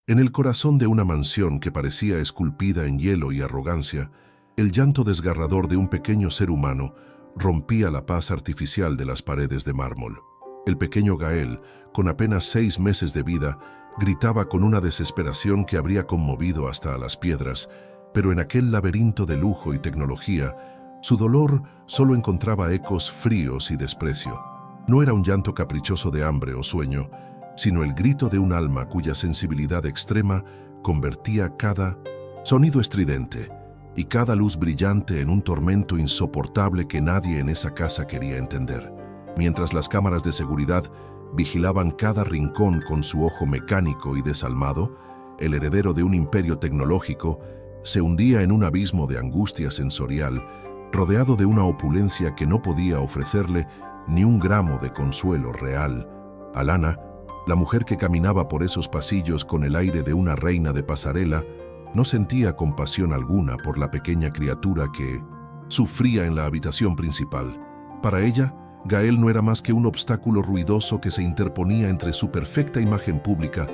En el corazón de una mansión que parecía esculpida en hielo y arrogancia, el llanto desgarrador de un pequeño ser humano rompía la paz artificial de las paredes de mármol. El pequeño Gael, con apenas 6 meses de vida, gritaba con una desesperación que habría conmovido hasta a las piedras, pero en aquel laberinto de lujo y tecnología, su dolor solo encontraba ecos fríos y desprecio. No era un llanto caprichoso de hambre o sueño, sino el grito de un alma cuya sensibilidad extrema convertía cada sonido estridente y cada luz brillante en un tormento insoportable que nadie en esa casa quería entender. Mientras las cámaras de seguridad vigilaban cada rincón con su ojo mecánico y desalmado, el heredero de un imperio tecnológico se hundía en un abismo de angustia sensorial, rodeado de una opulencia que no podía ofrecerle ni un gramo de consuelo real. Alana, la mujer que caminaba por esos pasillos con el aire de una reina de pasarela, no sentía compasión alguna por la pequeña criatura que sufría en la habitación principal. Para ella, Gael no era más que un obstáculo ruidoso que se interponía entre su perfecta imagen pública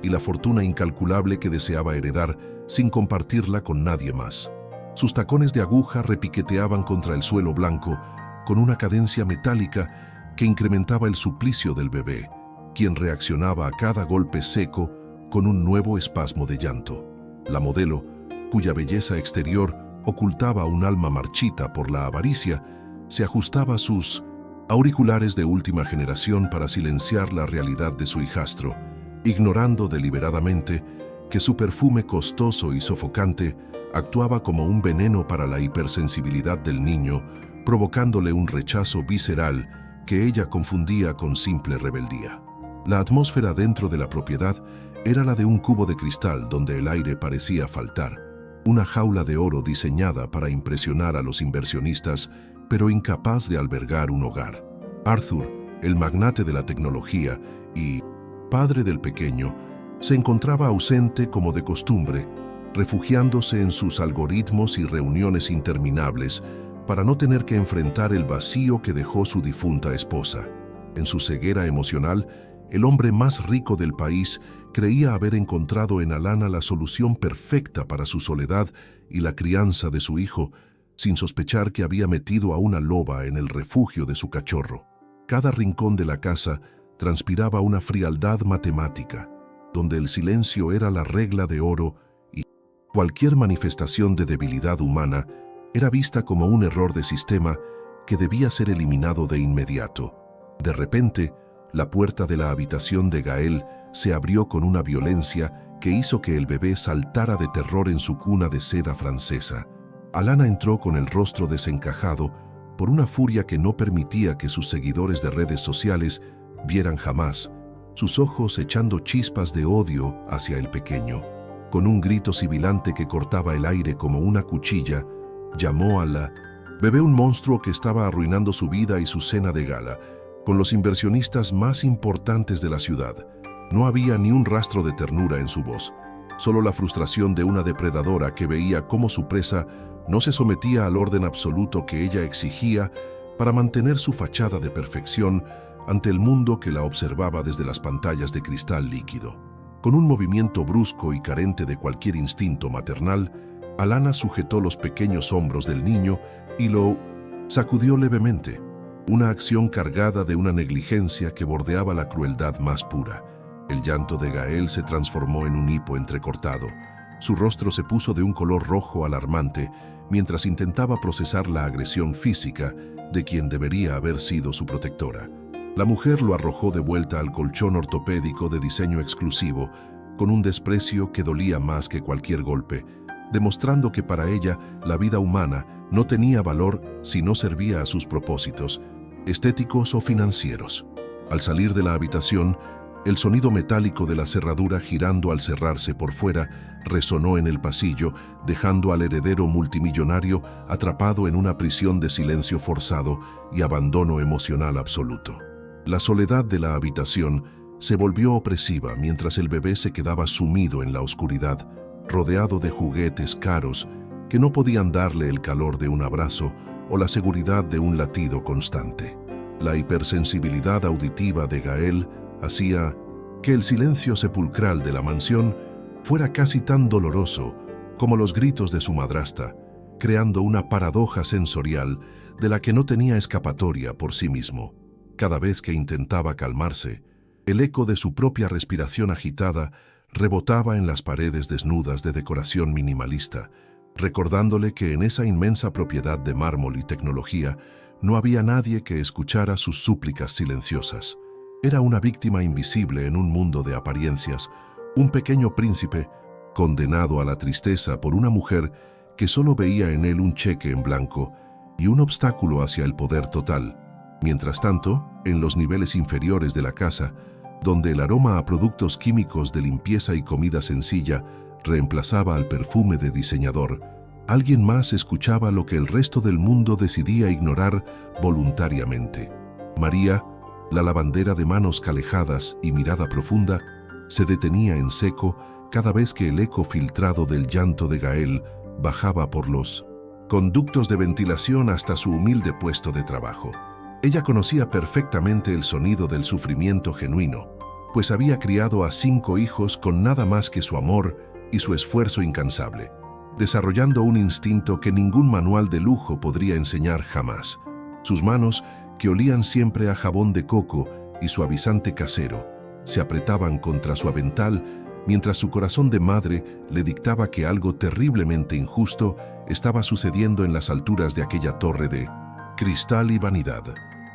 y la fortuna incalculable que deseaba heredar sin compartirla con nadie más. Sus tacones de aguja repiqueteaban contra el suelo blanco con una cadencia metálica que incrementaba el suplicio del bebé, quien reaccionaba a cada golpe seco con un nuevo espasmo de llanto. La modelo, cuya belleza exterior ocultaba un alma marchita por la avaricia, se ajustaba a sus auriculares de última generación para silenciar la realidad de su hijastro, ignorando deliberadamente que su perfume costoso y sofocante actuaba como un veneno para la hipersensibilidad del niño, provocándole un rechazo visceral que ella confundía con simple rebeldía. La atmósfera dentro de la propiedad era la de un cubo de cristal donde el aire parecía faltar, una jaula de oro diseñada para impresionar a los inversionistas, pero incapaz de albergar un hogar. Arthur, el magnate de la tecnología y padre del pequeño, se encontraba ausente como de costumbre, refugiándose en sus algoritmos y reuniones interminables para no tener que enfrentar el vacío que dejó su difunta esposa. En su ceguera emocional, el hombre más rico del país creía haber encontrado en Alana la solución perfecta para su soledad y la crianza de su hijo, sin sospechar que había metido a una loba en el refugio de su cachorro. Cada rincón de la casa transpiraba una frialdad matemática, donde el silencio era la regla de oro y cualquier manifestación de debilidad humana era vista como un error de sistema que debía ser eliminado de inmediato. De repente, la puerta de la habitación de Gael se abrió con una violencia que hizo que el bebé saltara de terror en su cuna de seda francesa. Alana entró con el rostro desencajado por una furia que no permitía que sus seguidores de redes sociales vieran jamás, sus ojos echando chispas de odio hacia el pequeño. Con un grito sibilante que cortaba el aire como una cuchilla, llamó a la bebé un monstruo que estaba arruinando su vida y su cena de gala, con los inversionistas más importantes de la ciudad. No había ni un rastro de ternura en su voz, solo la frustración de una depredadora que veía cómo su presa no se sometía al orden absoluto que ella exigía para mantener su fachada de perfección ante el mundo que la observaba desde las pantallas de cristal líquido. Con un movimiento brusco y carente de cualquier instinto maternal, Alana sujetó los pequeños hombros del niño y lo sacudió levemente, una acción cargada de una negligencia que bordeaba la crueldad más pura. El llanto de Gael se transformó en un hipo entrecortado. Su rostro se puso de un color rojo alarmante mientras intentaba procesar la agresión física de quien debería haber sido su protectora. La mujer lo arrojó de vuelta al colchón ortopédico de diseño exclusivo, con un desprecio que dolía más que cualquier golpe, demostrando que para ella la vida humana no tenía valor si no servía a sus propósitos, estéticos o financieros. Al salir de la habitación, el sonido metálico de la cerradura girando al cerrarse por fuera resonó en el pasillo, dejando al heredero multimillonario atrapado en una prisión de silencio forzado y abandono emocional absoluto. La soledad de la habitación se volvió opresiva mientras el bebé se quedaba sumido en la oscuridad, rodeado de juguetes caros que no podían darle el calor de un abrazo o la seguridad de un latido constante. La hipersensibilidad auditiva de Gael hacía que el silencio sepulcral de la mansión fuera casi tan doloroso como los gritos de su madrastra, creando una paradoja sensorial de la que no tenía escapatoria por sí mismo. Cada vez que intentaba calmarse, el eco de su propia respiración agitada rebotaba en las paredes desnudas de decoración minimalista, recordándole que en esa inmensa propiedad de mármol y tecnología no había nadie que escuchara sus súplicas silenciosas. Era una víctima invisible en un mundo de apariencias, un pequeño príncipe condenado a la tristeza por una mujer que solo veía en él un cheque en blanco y un obstáculo hacia el poder total. Mientras tanto, en los niveles inferiores de la casa, donde el aroma a productos químicos de limpieza y comida sencilla reemplazaba al perfume de diseñador, alguien más escuchaba lo que el resto del mundo decidía ignorar voluntariamente. María, la lavandera de manos calejadas y mirada profunda, se detenía en seco cada vez que el eco filtrado del llanto de Gael bajaba por los conductos de ventilación hasta su humilde puesto de trabajo. Ella conocía perfectamente el sonido del sufrimiento genuino, pues había criado a 5 hijos con nada más que su amor y su esfuerzo incansable, desarrollando un instinto que ningún manual de lujo podría enseñar jamás. Sus manos, que olían siempre a jabón de coco y suavizante casero, se apretaban contra su avental mientras su corazón de madre le dictaba que algo terriblemente injusto estaba sucediendo en las alturas de aquella torre de cristal y vanidad.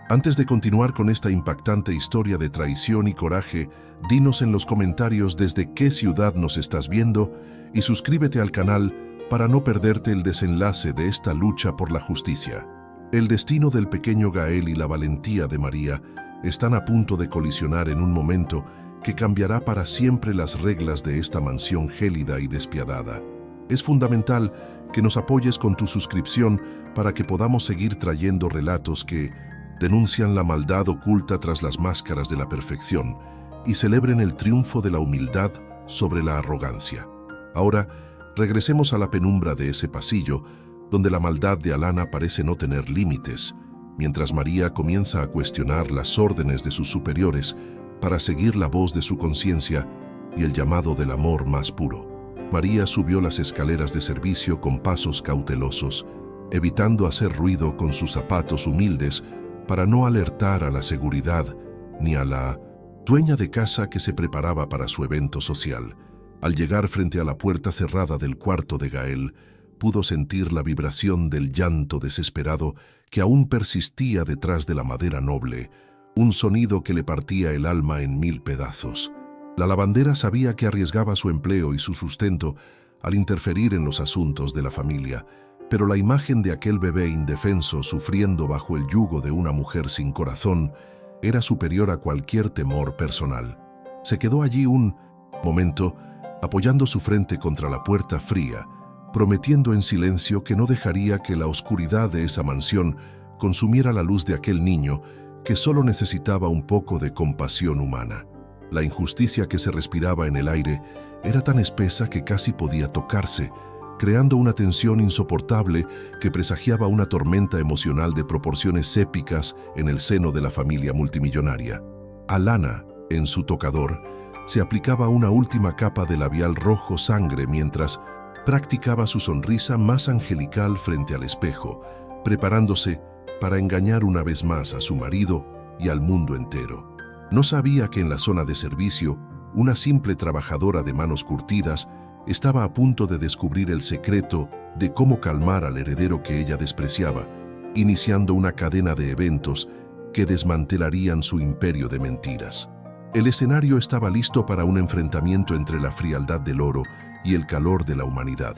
Antes de continuar con esta impactante historia de traición y coraje, dinos en los comentarios desde qué ciudad nos estás viendo y suscríbete al canal para no perderte el desenlace de esta lucha por la justicia. El destino del pequeño Gael y la valentía de María están a punto de colisionar en un momento que cambiará para siempre las reglas de esta mansión gélida y despiadada. Es fundamental que nos apoyes con tu suscripción para que podamos seguir trayendo relatos que denuncian la maldad oculta tras las máscaras de la perfección y celebren el triunfo de la humildad sobre la arrogancia. Ahora, regresemos a la penumbra de ese pasillo, donde la maldad de Alana parece no tener límites, mientras María comienza a cuestionar las órdenes de sus superiores para seguir la voz de su conciencia y el llamado del amor más puro. María subió las escaleras de servicio con pasos cautelosos, evitando hacer ruido con sus zapatos humildes para no alertar a la seguridad ni a la dueña de casa que se preparaba para su evento social. Al llegar frente a la puerta cerrada del cuarto de Gael, pudo sentir la vibración del llanto desesperado que aún persistía detrás de la madera noble, un sonido que le partía el alma en 1000 pedazos. La lavandera sabía que arriesgaba su empleo y su sustento al interferir en los asuntos de la familia, pero la imagen de aquel bebé indefenso sufriendo bajo el yugo de una mujer sin corazón era superior a cualquier temor personal. Se quedó allí un momento, apoyando su frente contra la puerta fría, prometiendo en silencio que no dejaría que la oscuridad de esa mansión consumiera la luz de aquel niño que solo necesitaba un poco de compasión humana. La injusticia que se respiraba en el aire era tan espesa que casi podía tocarse, creando una tensión insoportable que presagiaba una tormenta emocional de proporciones épicas en el seno de la familia multimillonaria. Alana, en su tocador, se aplicaba una última capa de labial rojo sangre mientras practicaba su sonrisa más angelical frente al espejo, preparándose para engañar una vez más a su marido y al mundo entero. No sabía que en la zona de servicio, una simple trabajadora de manos curtidas estaba a punto de descubrir el secreto de cómo calmar al heredero que ella despreciaba, iniciando una cadena de eventos que desmantelarían su imperio de mentiras. El escenario estaba listo para un enfrentamiento entre la frialdad del oro y el calor de la humanidad,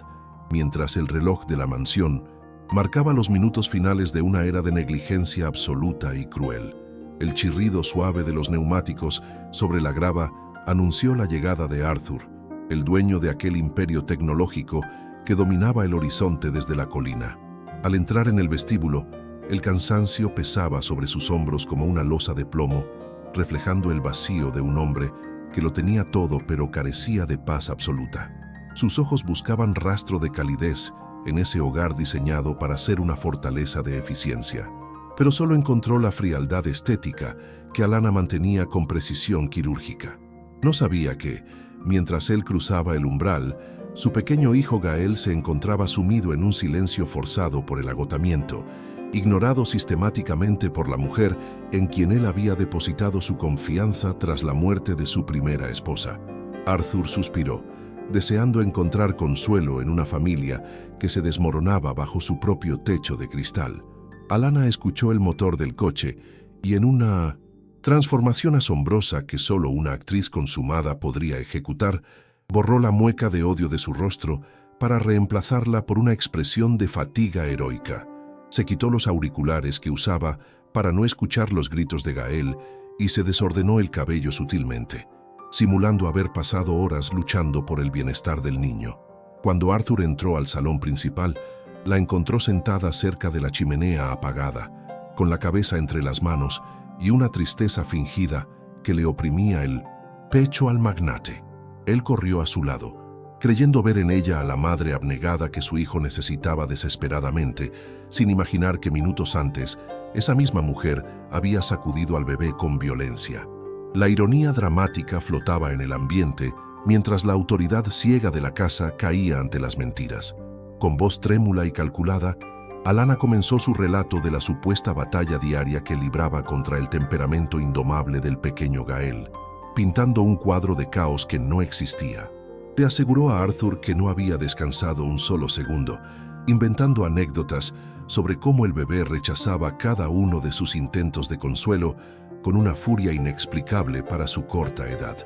mientras el reloj de la mansión marcaba los minutos finales de una era de negligencia absoluta y cruel. El chirrido suave de los neumáticos sobre la grava anunció la llegada de Arthur, el dueño de aquel imperio tecnológico que dominaba el horizonte desde la colina. Al entrar en el vestíbulo, el cansancio pesaba sobre sus hombros como una losa de plomo, reflejando el vacío de un hombre que lo tenía todo pero carecía de paz absoluta. Sus ojos buscaban rastro de calidez en ese hogar diseñado para ser una fortaleza de eficiencia, pero solo encontró la frialdad estética que Alana mantenía con precisión quirúrgica. No sabía que, mientras él cruzaba el umbral, su pequeño hijo Gael se encontraba sumido en un silencio forzado por el agotamiento, ignorado sistemáticamente por la mujer en quien él había depositado su confianza tras la muerte de su primera esposa. Arthur suspiró, deseando encontrar consuelo en una familia que se desmoronaba bajo su propio techo de cristal. Alanna escuchó el motor del coche y, en una transformación asombrosa que solo una actriz consumada podría ejecutar, borró la mueca de odio de su rostro para reemplazarla por una expresión de fatiga heroica. Se quitó los auriculares que usaba para no escuchar los gritos de Gael y se desordenó el cabello sutilmente, simulando haber pasado horas luchando por el bienestar del niño. Cuando Arthur entró al salón principal, la encontró sentada cerca de la chimenea apagada, con la cabeza entre las manos y una tristeza fingida que le oprimía el pecho al magnate. Él corrió a su lado, creyendo ver en ella a la madre abnegada que su hijo necesitaba desesperadamente, sin imaginar que minutos antes, esa misma mujer había sacudido al bebé con violencia. La ironía dramática flotaba en el ambiente, mientras la autoridad ciega de la casa caía ante las mentiras. Con voz trémula y calculada, Alanna comenzó su relato de la supuesta batalla diaria que libraba contra el temperamento indomable del pequeño Gael, pintando un cuadro de caos que no existía. Le aseguró a Arthur que no había descansado un solo segundo, inventando anécdotas sobre cómo el bebé rechazaba cada uno de sus intentos de consuelo con una furia inexplicable para su corta edad.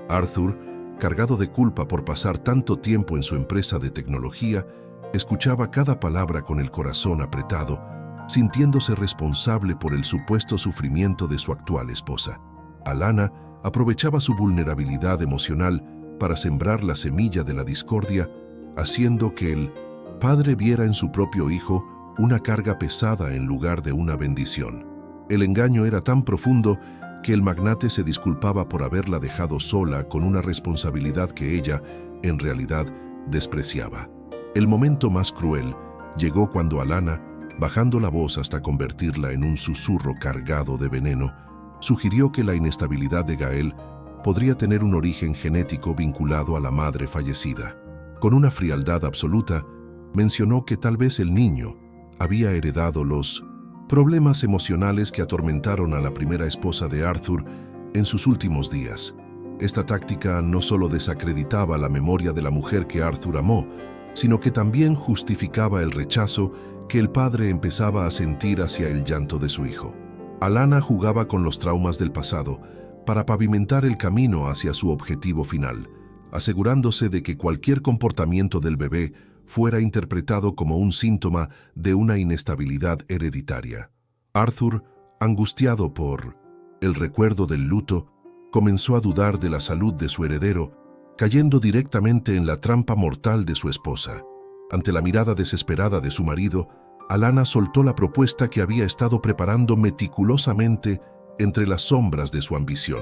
Arthur, cargado de culpa por pasar tanto tiempo en su empresa de tecnología, escuchaba cada palabra con el corazón apretado, sintiéndose responsable por el supuesto sufrimiento de su actual esposa. Alanna aprovechaba su vulnerabilidad emocional para sembrar la semilla de la discordia, haciendo que el padre viera en su propio hijo una carga pesada en lugar de una bendición. El engaño era tan profundo que el magnate se disculpaba por haberla dejado sola con una responsabilidad que ella, en realidad, despreciaba. El momento más cruel llegó cuando Alanna, bajando la voz hasta convertirla en un susurro cargado de veneno, sugirió que la inestabilidad de Gael podría tener un origen genético vinculado a la madre fallecida. Con una frialdad absoluta, mencionó que tal vez el niño había heredado los problemas emocionales que atormentaron a la primera esposa de Arthur en sus últimos días. Esta táctica no solo desacreditaba la memoria de la mujer que Arthur amó, sino que también justificaba el rechazo que el padre empezaba a sentir hacia el llanto de su hijo. Alanna jugaba con los traumas del pasado para pavimentar el camino hacia su objetivo final, asegurándose de que cualquier comportamiento del bebé fuera interpretado como un síntoma de una inestabilidad hereditaria. Arthur, angustiado por el recuerdo del luto, comenzó a dudar de la salud de su heredero, cayendo directamente en la trampa mortal de su esposa. Ante la mirada desesperada de su marido, Alanna soltó la propuesta que había estado preparando meticulosamente entre las sombras de su ambición: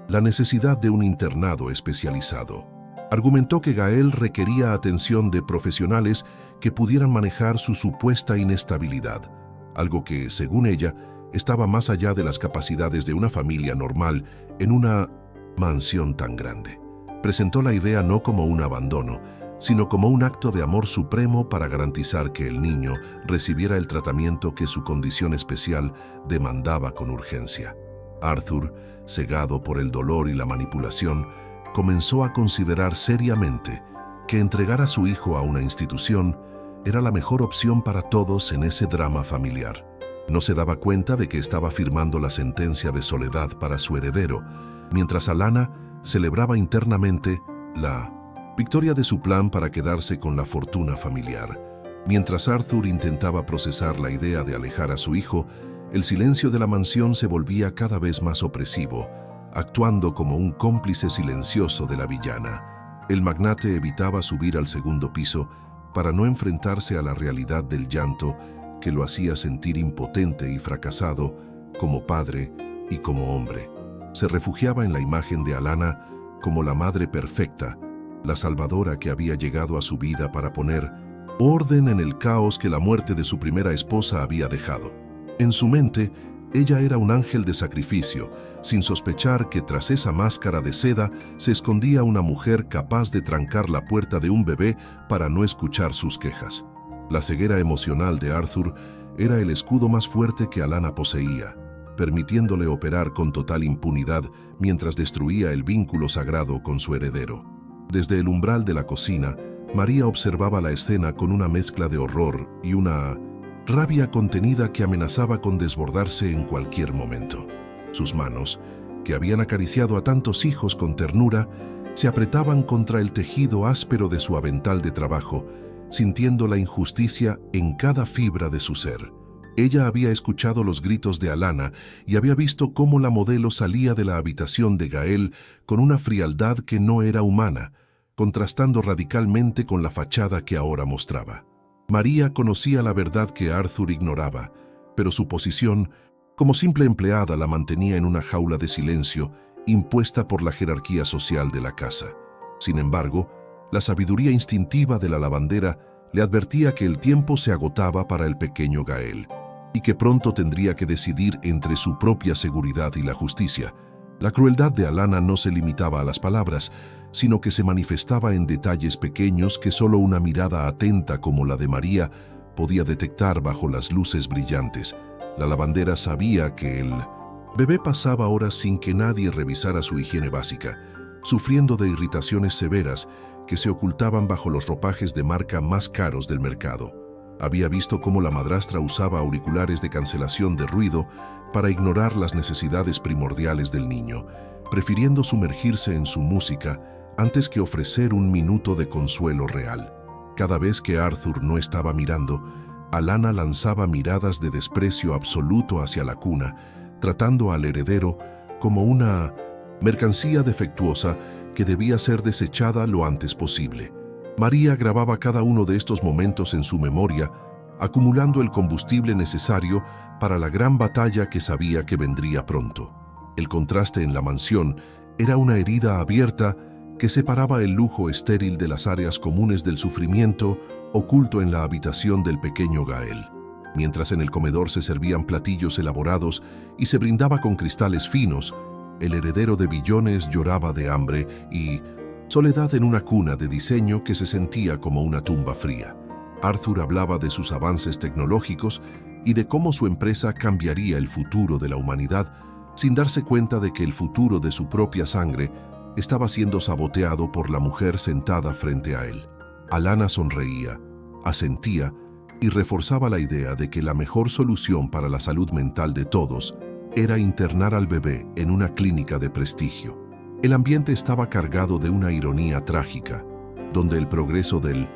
la necesidad de un internado especializado. Argumentó que Gael requería atención de profesionales que pudieran manejar su supuesta inestabilidad, algo que, según ella, estaba más allá de las capacidades de una familia normal en una mansión tan grande. Presentó la idea no como un abandono, sino como un acto de amor supremo para garantizar que el niño recibiera el tratamiento que su condición especial demandaba con urgencia. Arthur, cegado por el dolor y la manipulación, comenzó a considerar seriamente que entregar a su hijo a una institución era la mejor opción para todos en ese drama familiar. No se daba cuenta de que estaba firmando la sentencia de soledad para su heredero, mientras Alanna celebraba internamente la victoria de su plan para quedarse con la fortuna familiar. Mientras Arthur intentaba procesar la idea de alejar a su hijo, el silencio de la mansión se volvía cada vez más opresivo, actuando como un cómplice silencioso de la villana. El magnate evitaba subir al segundo piso para no enfrentarse a la realidad del llanto que lo hacía sentir impotente y fracasado como padre y como hombre. Se refugiaba en la imagen de Alanna como la madre perfecta, la salvadora que había llegado a su vida para poner orden en el caos que la muerte de su primera esposa había dejado. En su mente, Ella era un ángel de sacrificio, sin sospechar que tras esa máscara de seda se escondía una mujer capaz de trancar la puerta de un bebé para no escuchar sus quejas. La ceguera emocional de Arthur era el escudo más fuerte que Alanna poseía, permitiéndole operar con total impunidad mientras destruía el vínculo sagrado con su heredero. Desde el umbral de la cocina, María observaba la escena con una mezcla de horror y una rabia contenida que amenazaba con desbordarse en cualquier momento. Sus manos, que habían acariciado a tantos hijos con ternura, se apretaban contra el tejido áspero de su avental de trabajo, sintiendo la injusticia en cada fibra de su ser. Ella había escuchado los gritos de Alanna y había visto cómo la modelo salía de la habitación de Gael con una frialdad que no era humana, contrastando radicalmente con la fachada que ahora mostraba. María conocía la verdad que Arthur ignoraba, pero su posición, como simple empleada, la mantenía en una jaula de silencio impuesta por la jerarquía social de la casa. Sin embargo, la sabiduría instintiva de la lavandera le advertía que el tiempo se agotaba para el pequeño Gael y que pronto tendría que decidir entre su propia seguridad y la justicia. La crueldad de Alanna no se limitaba a las palabras, sino que se manifestaba en detalles pequeños que solo una mirada atenta como la de María podía detectar bajo las luces brillantes. La lavandera sabía que el bebé pasaba horas sin que nadie revisara su higiene básica, sufriendo de irritaciones severas que se ocultaban bajo los ropajes de marca más caros del mercado. Había visto cómo la madrastra usaba auriculares de cancelación de ruido para ignorar las necesidades primordiales del niño, prefiriendo sumergirse en su música antes que ofrecer un minuto de consuelo real. Cada vez que Arthur no estaba mirando, Alanna lanzaba miradas de desprecio absoluto hacia la cuna, tratando al heredero como una mercancía defectuosa que debía ser desechada lo antes posible. María grababa cada uno de estos momentos en su memoria, acumulando el combustible necesario para la gran batalla que sabía que vendría pronto. El contraste en la mansión era una herida abierta que separaba el lujo estéril de las áreas comunes del sufrimiento oculto en la habitación del pequeño Gael. Mientras en el comedor se servían platillos elaborados y se brindaba con cristales finos, el heredero de billones lloraba de hambre y soledad en una cuna de diseño que se sentía como una tumba fría. Arthur hablaba de sus avances tecnológicos y de cómo su empresa cambiaría el futuro de la humanidad, sin darse cuenta de que el futuro de su propia sangre estaba siendo saboteado por la mujer sentada frente a él. Alanna sonreía, asentía y reforzaba la idea de que la mejor solución para la salud mental de todos era internar al bebé en una clínica de prestigio. El ambiente estaba cargado de una ironía trágica, donde el progreso del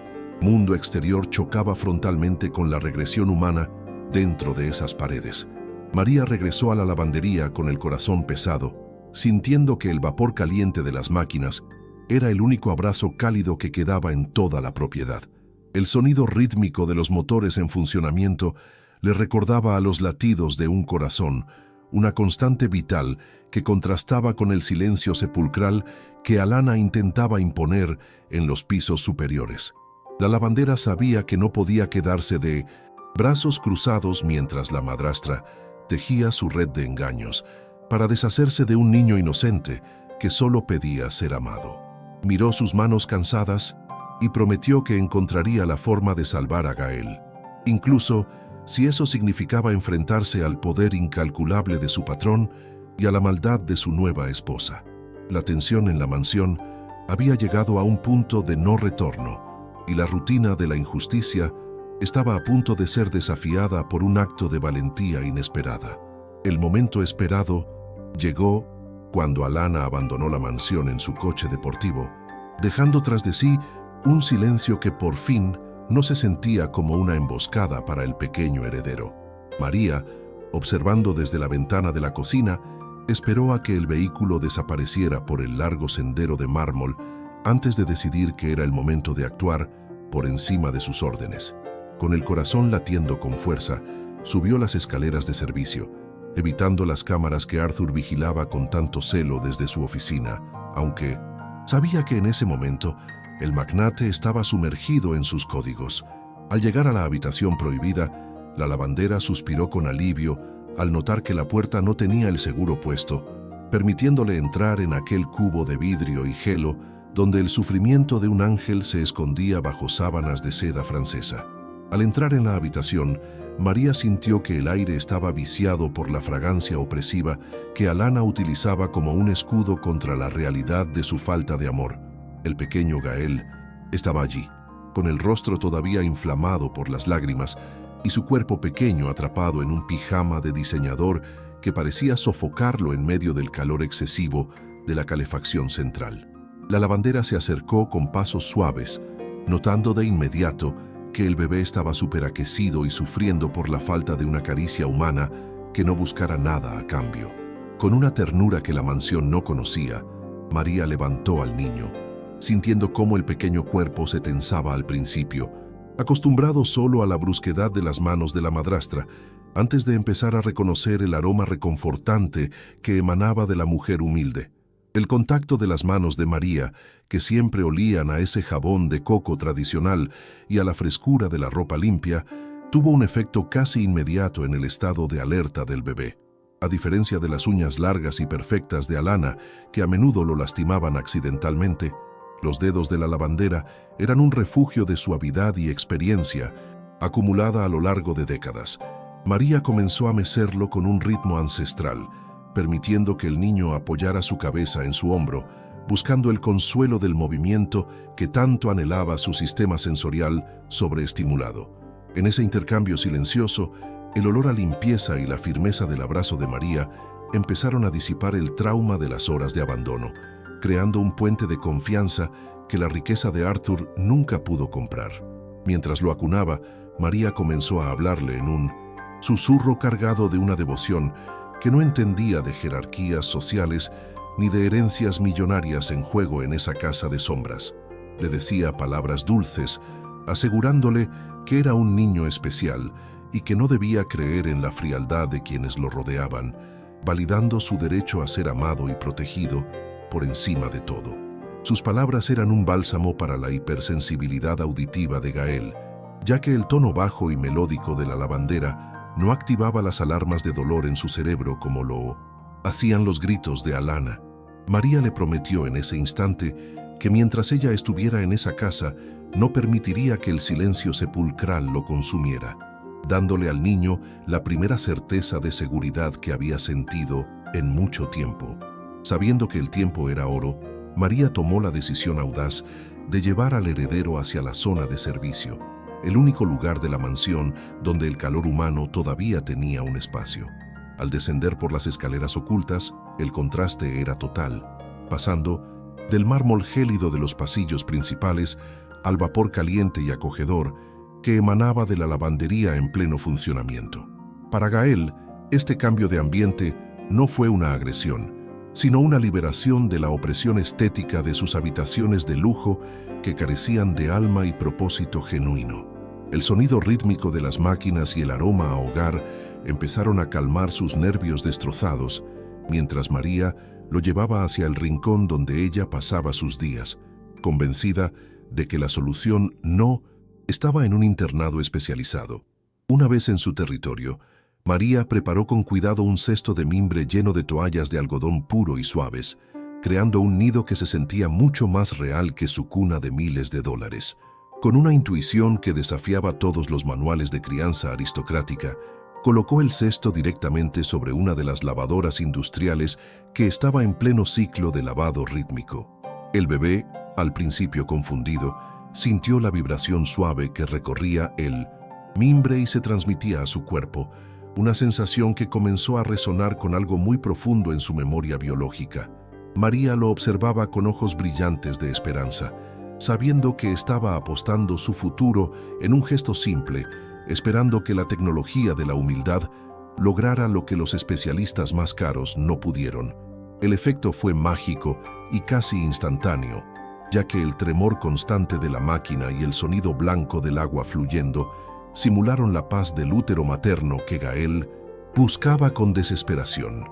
mundo exterior chocaba frontalmente con la regresión humana dentro de esas paredes. María regresó a la lavandería con el corazón pesado, sintiendo que el vapor caliente de las máquinas era el único abrazo cálido que quedaba en toda la propiedad. El sonido rítmico de los motores en funcionamiento le recordaba a los latidos de un corazón, una constante vital que contrastaba con el silencio sepulcral que Alanna intentaba imponer en los pisos superiores. La lavandera sabía que no podía quedarse de brazos cruzados mientras la madrastra tejía su red de engaños para deshacerse de un niño inocente que solo pedía ser amado. Miró sus manos cansadas y prometió que encontraría la forma de salvar a Gael, incluso si eso significaba enfrentarse al poder incalculable de su patrón y a la maldad de su nueva esposa. La tensión en la mansión había llegado a un punto de no retorno y la rutina de la injusticia estaba a punto de ser desafiada por un acto de valentía inesperada. El momento esperado llegó cuando Alanna abandonó la mansión en su coche deportivo, dejando tras de sí un silencio que por fin no se sentía como una emboscada para el pequeño heredero. María, observando desde la ventana de la cocina, esperó a que el vehículo desapareciera por el largo sendero de mármol antes de decidir que era el momento de actuar por encima de sus órdenes. Con el corazón latiendo con fuerza, subió las escaleras de servicio, evitando las cámaras que Arthur vigilaba con tanto celo desde su oficina, aunque sabía que en ese momento el magnate estaba sumergido en sus códigos. Al llegar a la habitación prohibida, la lavandera suspiró con alivio al notar que la puerta no tenía el seguro puesto, permitiéndole entrar en aquel cubo de vidrio y gelo donde el sufrimiento de un ángel se escondía bajo sábanas de seda francesa. Al entrar en la habitación, María sintió que el aire estaba viciado por la fragancia opresiva que Alana utilizaba como un escudo contra la realidad de su falta de amor. El pequeño Gael estaba allí, con el rostro todavía inflamado por las lágrimas y su cuerpo pequeño atrapado en un pijama de diseñador que parecía sofocarlo en medio del calor excesivo de la calefacción central. La lavandera se acercó con pasos suaves, notando de inmediato que el bebé estaba superaquecido y sufriendo por la falta de una caricia humana que no buscara nada a cambio. Con una ternura que la mansión no conocía, María levantó al niño, sintiendo cómo el pequeño cuerpo se tensaba al principio, acostumbrado solo a la brusquedad de las manos de la madrastra, antes de empezar a reconocer el aroma reconfortante que emanaba de la mujer humilde. El contacto de las manos de María, que siempre olían a ese jabón de coco tradicional y a la frescura de la ropa limpia, tuvo un efecto casi inmediato en el estado de alerta del bebé. A diferencia de las uñas largas y perfectas de Alana, que a menudo lo lastimaban accidentalmente, los dedos de la lavandera eran un refugio de suavidad y experiencia, acumulada a lo largo de décadas. María comenzó a mecerlo con un ritmo ancestral, permitiendo que el niño apoyara su cabeza en su hombro, buscando el consuelo del movimiento que tanto anhelaba su sistema sensorial sobreestimulado. En ese intercambio silencioso, el olor a limpieza y la firmeza del abrazo de María empezaron a disipar el trauma de las horas de abandono, creando un puente de confianza que la riqueza de Arthur nunca pudo comprar. Mientras lo acunaba, María comenzó a hablarle en un susurro cargado de una devoción que no entendía de jerarquías sociales ni de herencias millonarias en juego en esa casa de sombras. Le decía palabras dulces, asegurándole que era un niño especial y que no debía creer en la frialdad de quienes lo rodeaban, validando su derecho a ser amado y protegido por encima de todo. Sus palabras eran un bálsamo para la hipersensibilidad auditiva de Gael, ya que el tono bajo y melódico de la lavandera no activaba las alarmas de dolor en su cerebro como lo hacían los gritos de Alana. María le prometió en ese instante que mientras ella estuviera en esa casa, no permitiría que el silencio sepulcral lo consumiera, dándole al niño la primera certeza de seguridad que había sentido en mucho tiempo. Sabiendo que el tiempo era oro, María tomó la decisión audaz de llevar al heredero hacia la zona de servicio, el único lugar de la mansión donde el calor humano todavía tenía un espacio. Al descender por las escaleras ocultas, el contraste era total, pasando del mármol gélido de los pasillos principales al vapor caliente y acogedor que emanaba de la lavandería en pleno funcionamiento. Para Gael, este cambio de ambiente no fue una agresión, sino una liberación de la opresión estética de sus habitaciones de lujo que carecían de alma y propósito genuino. El sonido rítmico de las máquinas y el aroma a hogar empezaron a calmar sus nervios destrozados, mientras María lo llevaba hacia el rincón donde ella pasaba sus días, convencida de que la solución no estaba en un internado especializado. Una vez en su territorio, María preparó con cuidado un cesto de mimbre lleno de toallas de algodón puro y suaves, creando un nido que se sentía mucho más real que su cuna de miles de dólares. Con una intuición que desafiaba todos los manuales de crianza aristocrática, colocó el cesto directamente sobre una de las lavadoras industriales que estaba en pleno ciclo de lavado rítmico. El bebé, al principio confundido, sintió la vibración suave que recorría el mimbre y se transmitía a su cuerpo, una sensación que comenzó a resonar con algo muy profundo en su memoria biológica. María lo observaba con ojos brillantes de esperanza, sabiendo que estaba apostando su futuro en un gesto simple, esperando que la tecnología de la humildad lograra lo que los especialistas más caros no pudieron. El efecto fue mágico y casi instantáneo, ya que el tremor constante de la máquina y el sonido blanco del agua fluyendo simularon la paz del útero materno que Gael buscaba con desesperación.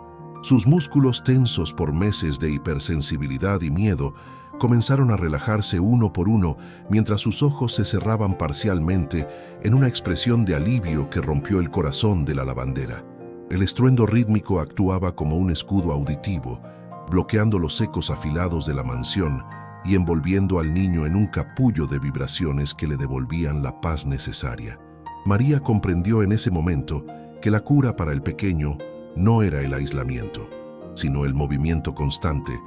Sus músculos tensos por meses de hipersensibilidad y miedo comenzaron a relajarse uno por uno mientras sus ojos se cerraban parcialmente en una expresión de alivio que rompió el corazón de la lavandera. El estruendo rítmico actuaba como un escudo auditivo, bloqueando los ecos afilados de la mansión y envolviendo al niño en un capullo de vibraciones que le devolvían la paz necesaria. María comprendió en ese momento que la cura para el pequeño no era el aislamiento, sino el movimiento constante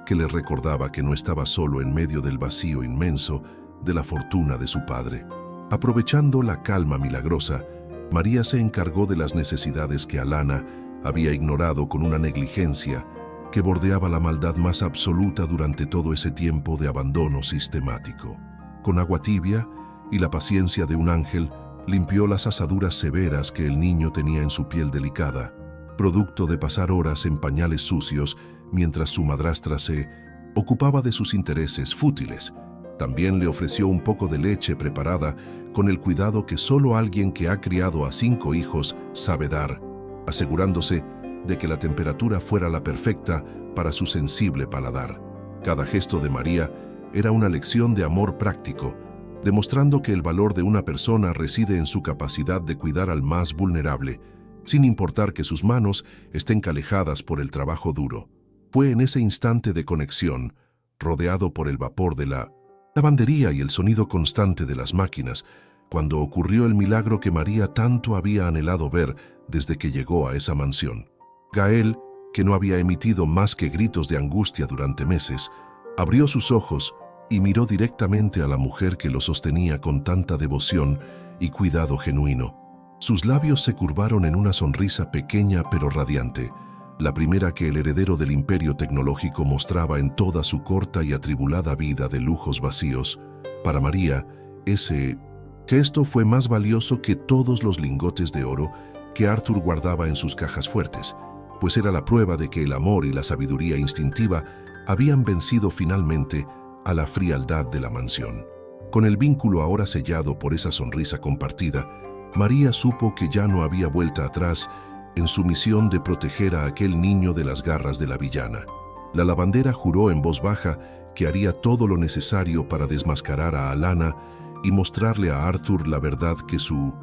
que le recordaba que no estaba solo en medio del vacío inmenso de la fortuna de su padre. Aprovechando la calma milagrosa, María se encargó de las necesidades que Alana había ignorado con una negligencia que bordeaba la maldad más absoluta durante todo ese tiempo de abandono sistemático. Con agua tibia y la paciencia de un ángel, limpió las asaduras severas que el niño tenía en su piel delicada, producto de pasar horas en pañales sucios mientras su madrastra se ocupaba de sus intereses fútiles. También le ofreció un poco de leche preparada con el cuidado que solo alguien que ha criado a 5 hijos sabe dar, asegurándose de que la temperatura fuera la perfecta para su sensible paladar. Cada gesto de María era una lección de amor práctico, demostrando que el valor de una persona reside en su capacidad de cuidar al más vulnerable, sin importar que sus manos estén calejadas por el trabajo duro. Fue en ese instante de conexión, rodeado por el vapor de la lavandería y el sonido constante de las máquinas, cuando ocurrió el milagro que María tanto había anhelado ver desde que llegó a esa mansión. Gael, que no había emitido más que gritos de angustia durante meses, abrió sus ojos y miró directamente a la mujer que lo sostenía con tanta devoción y cuidado genuino. Sus labios se curvaron en una sonrisa pequeña pero radiante, la primera que el heredero del imperio tecnológico mostraba en toda su corta y atribulada vida de lujos vacíos. Para María, ese gesto fue más valioso que todos los lingotes de oro que Arthur guardaba en sus cajas fuertes, pues era la prueba de que el amor y la sabiduría instintiva habían vencido finalmente a la frialdad de la mansión. Con el vínculo ahora sellado por esa sonrisa compartida, María supo que ya no había vuelta atrás en su misión de proteger a aquel niño de las garras de la villana. La lavandera juró en voz baja que haría todo lo necesario para desmascarar a Alana y mostrarle a Arthur la verdad que su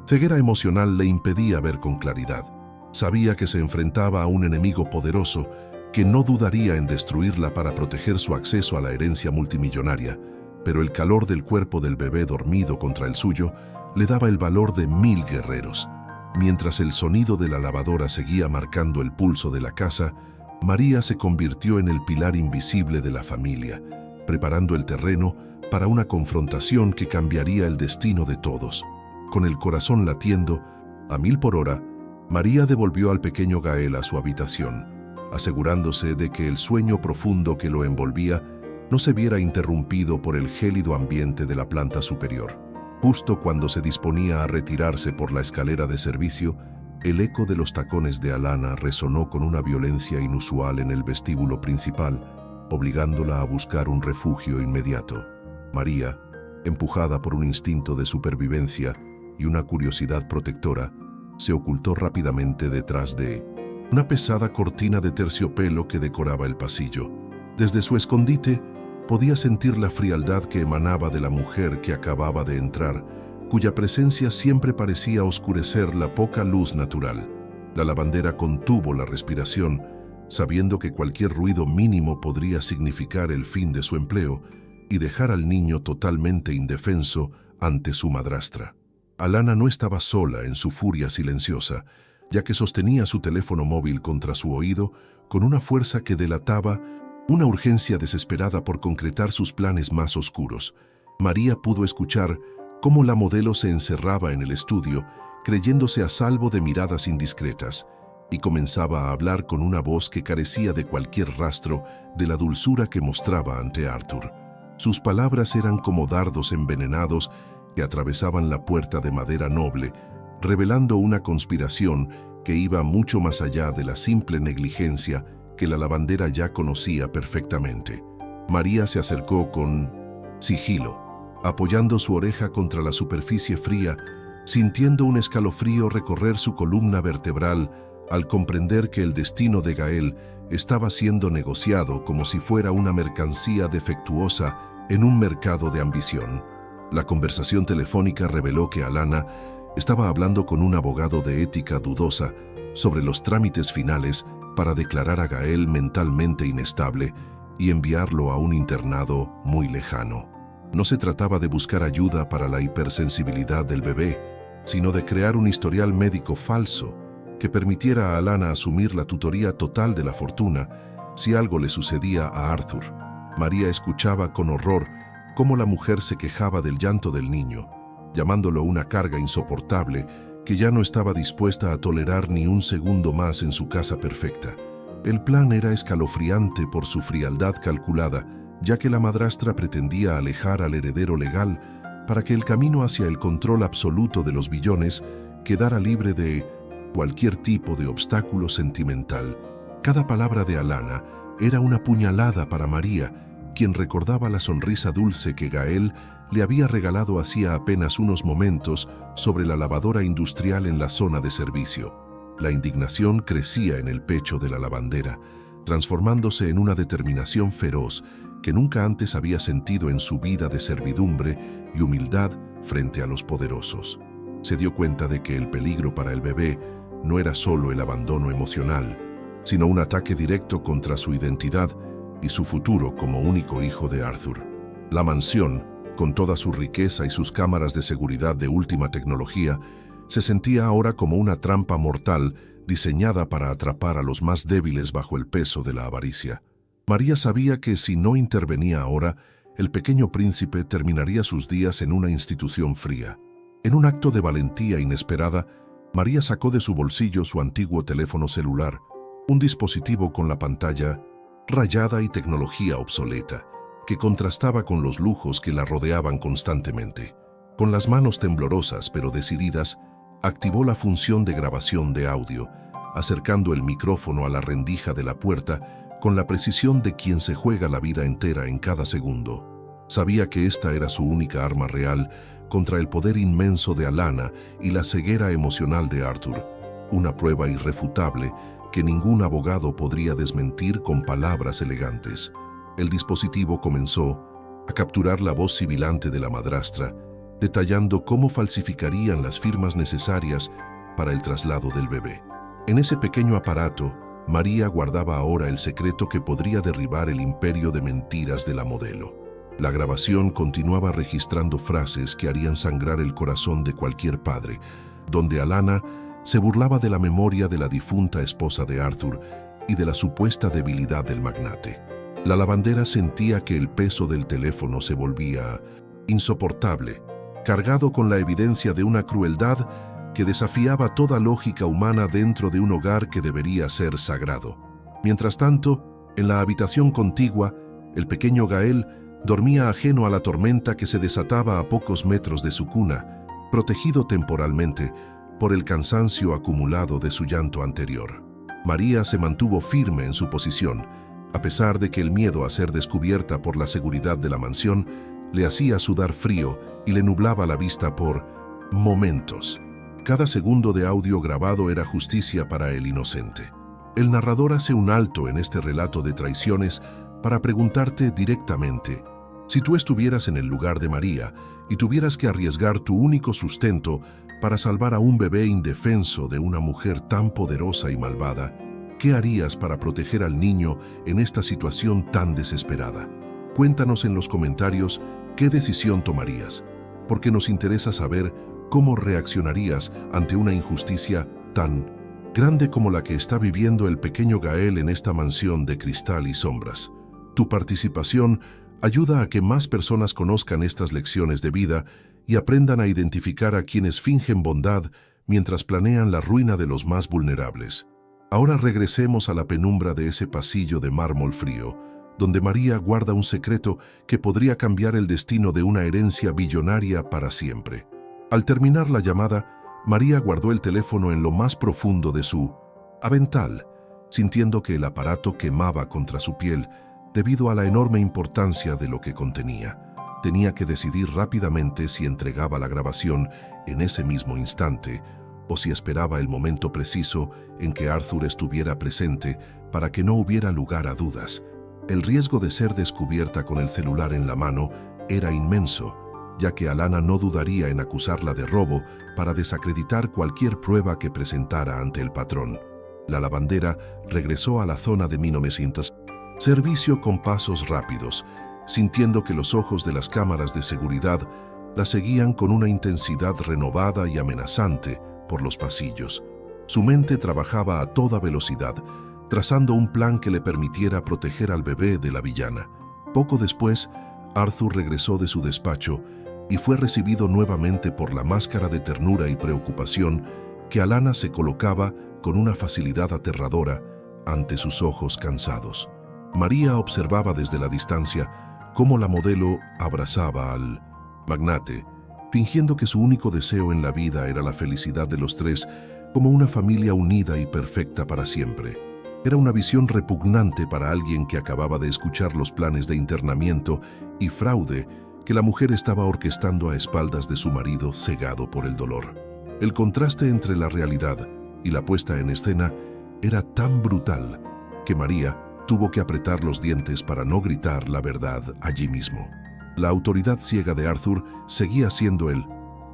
ceguera emocional le impedía ver con claridad. Sabía que se enfrentaba a un enemigo poderoso que no dudaría en destruirla para proteger su acceso a la herencia multimillonaria, pero el calor del cuerpo del bebé dormido contra el suyo le daba el valor de 1000 guerreros. Mientras el sonido de la lavadora seguía marcando el pulso de la casa, María se convirtió en el pilar invisible de la familia, preparando el terreno para una confrontación que cambiaría el destino de todos. Con el corazón latiendo a 1000 por hora, María devolvió al pequeño Gael a su habitación, asegurándose de que el sueño profundo que lo envolvía no se viera interrumpido por el gélido ambiente de la planta superior. Justo cuando se disponía a retirarse por la escalera de servicio, el eco de los tacones de Alana resonó con una violencia inusual en el vestíbulo principal, obligándola a buscar un refugio inmediato. María, empujada por un instinto de supervivencia y una curiosidad protectora, se ocultó rápidamente detrás de una pesada cortina de terciopelo que decoraba el pasillo. Desde su escondite, podía sentir la frialdad que emanaba de la mujer que acababa de entrar, cuya presencia siempre parecía oscurecer la poca luz natural. La lavandera contuvo la respiración, sabiendo que cualquier ruido mínimo podría significar el fin de su empleo y dejar al niño totalmente indefenso ante su madrastra. Alana no estaba sola en su furia silenciosa, ya que sostenía su teléfono móvil contra su oído con una fuerza que delataba una urgencia desesperada por concretar sus planes más oscuros. María pudo escuchar cómo la modelo se encerraba en el estudio, creyéndose a salvo de miradas indiscretas, y comenzaba a hablar con una voz que carecía de cualquier rastro de la dulzura que mostraba ante Arthur. Sus palabras eran como dardos envenenados que atravesaban la puerta de madera noble, revelando una conspiración que iba mucho más allá de la simple negligencia que la lavandera ya conocía perfectamente. María se acercó con sigilo, apoyando su oreja contra la superficie fría, sintiendo un escalofrío recorrer su columna vertebral al comprender que el destino de Gael estaba siendo negociado como si fuera una mercancía defectuosa en un mercado de ambición. La conversación telefónica reveló que Alana estaba hablando con un abogado de ética dudosa sobre los trámites finales para declarar a Gael mentalmente inestable y enviarlo a un internado muy lejano. No se trataba de buscar ayuda para la hipersensibilidad del bebé, sino de crear un historial médico falso que permitiera a Alana asumir la tutoría total de la fortuna si algo le sucedía a Arthur. María escuchaba con horror cómo la mujer se quejaba del llanto del niño, llamándolo una carga insoportable que ya no estaba dispuesta a tolerar ni un segundo más en su casa perfecta. El plan era escalofriante por su frialdad calculada, ya que la madrastra pretendía alejar al heredero legal para que el camino hacia el control absoluto de los billones quedara libre de cualquier tipo de obstáculo sentimental. Cada palabra de Alana era una puñalada para María, quien recordaba la sonrisa dulce que Gael le había regalado hacía apenas unos momentos sobre la lavadora industrial en la zona de servicio. La indignación crecía en el pecho de la lavandera, transformándose en una determinación feroz que nunca antes había sentido en su vida de servidumbre y humildad frente a los poderosos. Se dio cuenta de que el peligro para el bebé no era solo el abandono emocional, sino un ataque directo contra su identidad y su futuro como único hijo de Arthur. La mansión, con toda su riqueza y sus cámaras de seguridad de última tecnología, se sentía ahora como una trampa mortal diseñada para atrapar a los más débiles bajo el peso de la avaricia. María sabía que si no intervenía ahora, el pequeño príncipe terminaría sus días en una institución fría. En un acto de valentía inesperada, María sacó de su bolsillo su antiguo teléfono celular, un dispositivo con la pantalla rayada y tecnología obsoleta, que contrastaba con los lujos que la rodeaban constantemente. Con las manos temblorosas pero decididas, activó la función de grabación de audio, acercando el micrófono a la rendija de la puerta con la precisión de quien se juega la vida entera en cada segundo. Sabía que esta era su única arma real contra el poder inmenso de Alana y la ceguera emocional de Arthur, una prueba irrefutable que ningún abogado podría desmentir con palabras elegantes. El dispositivo comenzó a capturar la voz sibilante de la madrastra, detallando cómo falsificarían las firmas necesarias para el traslado del bebé. En ese pequeño aparato, María guardaba ahora el secreto que podría derribar el imperio de mentiras de la modelo. La grabación continuaba registrando frases que harían sangrar el corazón de cualquier padre, donde Alana se burlaba de la memoria de la difunta esposa de Arthur y de la supuesta debilidad del magnate. La lavandera sentía que el peso del teléfono se volvía insoportable, cargado con la evidencia de una crueldad que desafiaba toda lógica humana dentro de un hogar que debería ser sagrado. Mientras tanto, en la habitación contigua, el pequeño Gael dormía ajeno a la tormenta que se desataba a pocos metros de su cuna, protegido temporalmente por el cansancio acumulado de su llanto anterior. María se mantuvo firme en su posición, a pesar de que el miedo a ser descubierta por la seguridad de la mansión le hacía sudar frío y le nublaba la vista por momentos. Cada segundo de audio grabado era justicia para el inocente. El narrador hace un alto en este relato de traiciones para preguntarte directamente: si tú estuvieras en el lugar de María y tuvieras que arriesgar tu único sustento para salvar a un bebé indefenso de una mujer tan poderosa y malvada, ¿qué harías para proteger al niño en esta situación tan desesperada? Cuéntanos en los comentarios qué decisión tomarías, porque nos interesa saber cómo reaccionarías ante una injusticia tan grande como la que está viviendo el pequeño Gael en esta mansión de cristal y sombras. Tu participación ayuda a que más personas conozcan estas lecciones de vida y aprendan a identificar a quienes fingen bondad mientras planean la ruina de los más vulnerables. Ahora regresemos a la penumbra de ese pasillo de mármol frío, donde María guarda un secreto que podría cambiar el destino de una herencia billonaria para siempre. Al terminar la llamada, María guardó el teléfono en lo más profundo de su avental, sintiendo que el aparato quemaba contra su piel debido a la enorme importancia de lo que contenía. Tenía que decidir rápidamente si entregaba la grabación en ese mismo instante o si esperaba el momento preciso en que Arthur estuviera presente para que no hubiera lugar a dudas. El riesgo de ser descubierta con el celular en la mano era inmenso, ya que Alana no dudaría en acusarla de robo para desacreditar cualquier prueba que presentara ante el patrón. La lavandera regresó a la zona de 1900 servicio con pasos rápidos, sintiendo que los ojos de las cámaras de seguridad la seguían con una intensidad renovada y amenazante por los pasillos. Su mente trabajaba a toda velocidad, trazando un plan que le permitiera proteger al bebé de la villana. Poco después, Arthur regresó de su despacho y fue recibido nuevamente por la máscara de ternura y preocupación que Alana se colocaba con una facilidad aterradora ante sus ojos cansados. María observaba desde la distancia cómo la modelo abrazaba al magnate, fingiendo que su único deseo en la vida era la felicidad de los tres como una familia unida y perfecta para siempre. Era una visión repugnante para alguien que acababa de escuchar los planes de internamiento y fraude que la mujer estaba orquestando a espaldas de su marido cegado por el dolor. El contraste entre la realidad y la puesta en escena era tan brutal que María tuvo que apretar los dientes para no gritar la verdad allí mismo. La autoridad ciega de Arthur seguía siendo el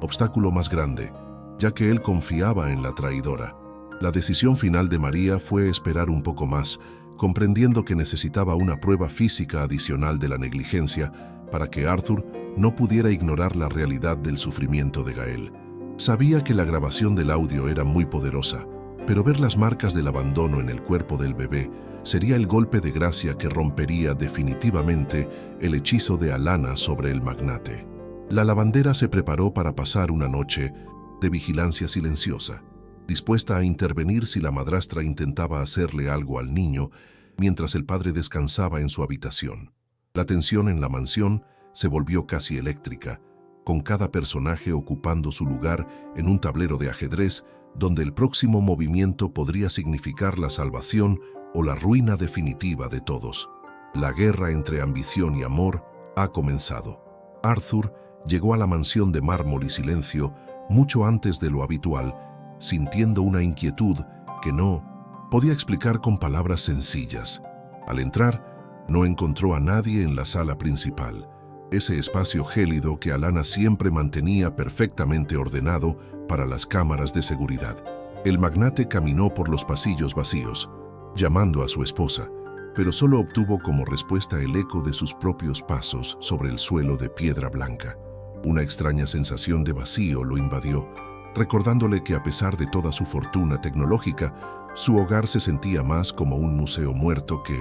obstáculo más grande, ya que él confiaba en la traidora. La decisión final de María fue esperar un poco más, comprendiendo que necesitaba una prueba física adicional de la negligencia para que Arthur no pudiera ignorar la realidad del sufrimiento de Gael. Sabía que la grabación del audio era muy poderosa, pero ver las marcas del abandono en el cuerpo del bebé sería el golpe de gracia que rompería definitivamente el hechizo de Alana sobre el magnate. La lavandera se preparó para pasar una noche de vigilancia silenciosa, dispuesta a intervenir si la madrastra intentaba hacerle algo al niño mientras el padre descansaba en su habitación. La tensión en la mansión se volvió casi eléctrica, con cada personaje ocupando su lugar en un tablero de ajedrez donde el próximo movimiento podría significar la salvación o la ruina definitiva de todos. La guerra entre ambición y amor ha comenzado. Arthur llegó a la mansión de mármol y silencio mucho antes de lo habitual, sintiendo una inquietud que no podía explicar con palabras sencillas. Al entrar, no encontró a nadie en la sala principal, ese espacio gélido que Alana siempre mantenía perfectamente ordenado para las cámaras de seguridad. El magnate caminó por los pasillos vacíos, llamando a su esposa, pero solo obtuvo como respuesta el eco de sus propios pasos sobre el suelo de piedra blanca. Una extraña sensación de vacío lo invadió, recordándole que a pesar de toda su fortuna tecnológica, su hogar se sentía más como un museo muerto que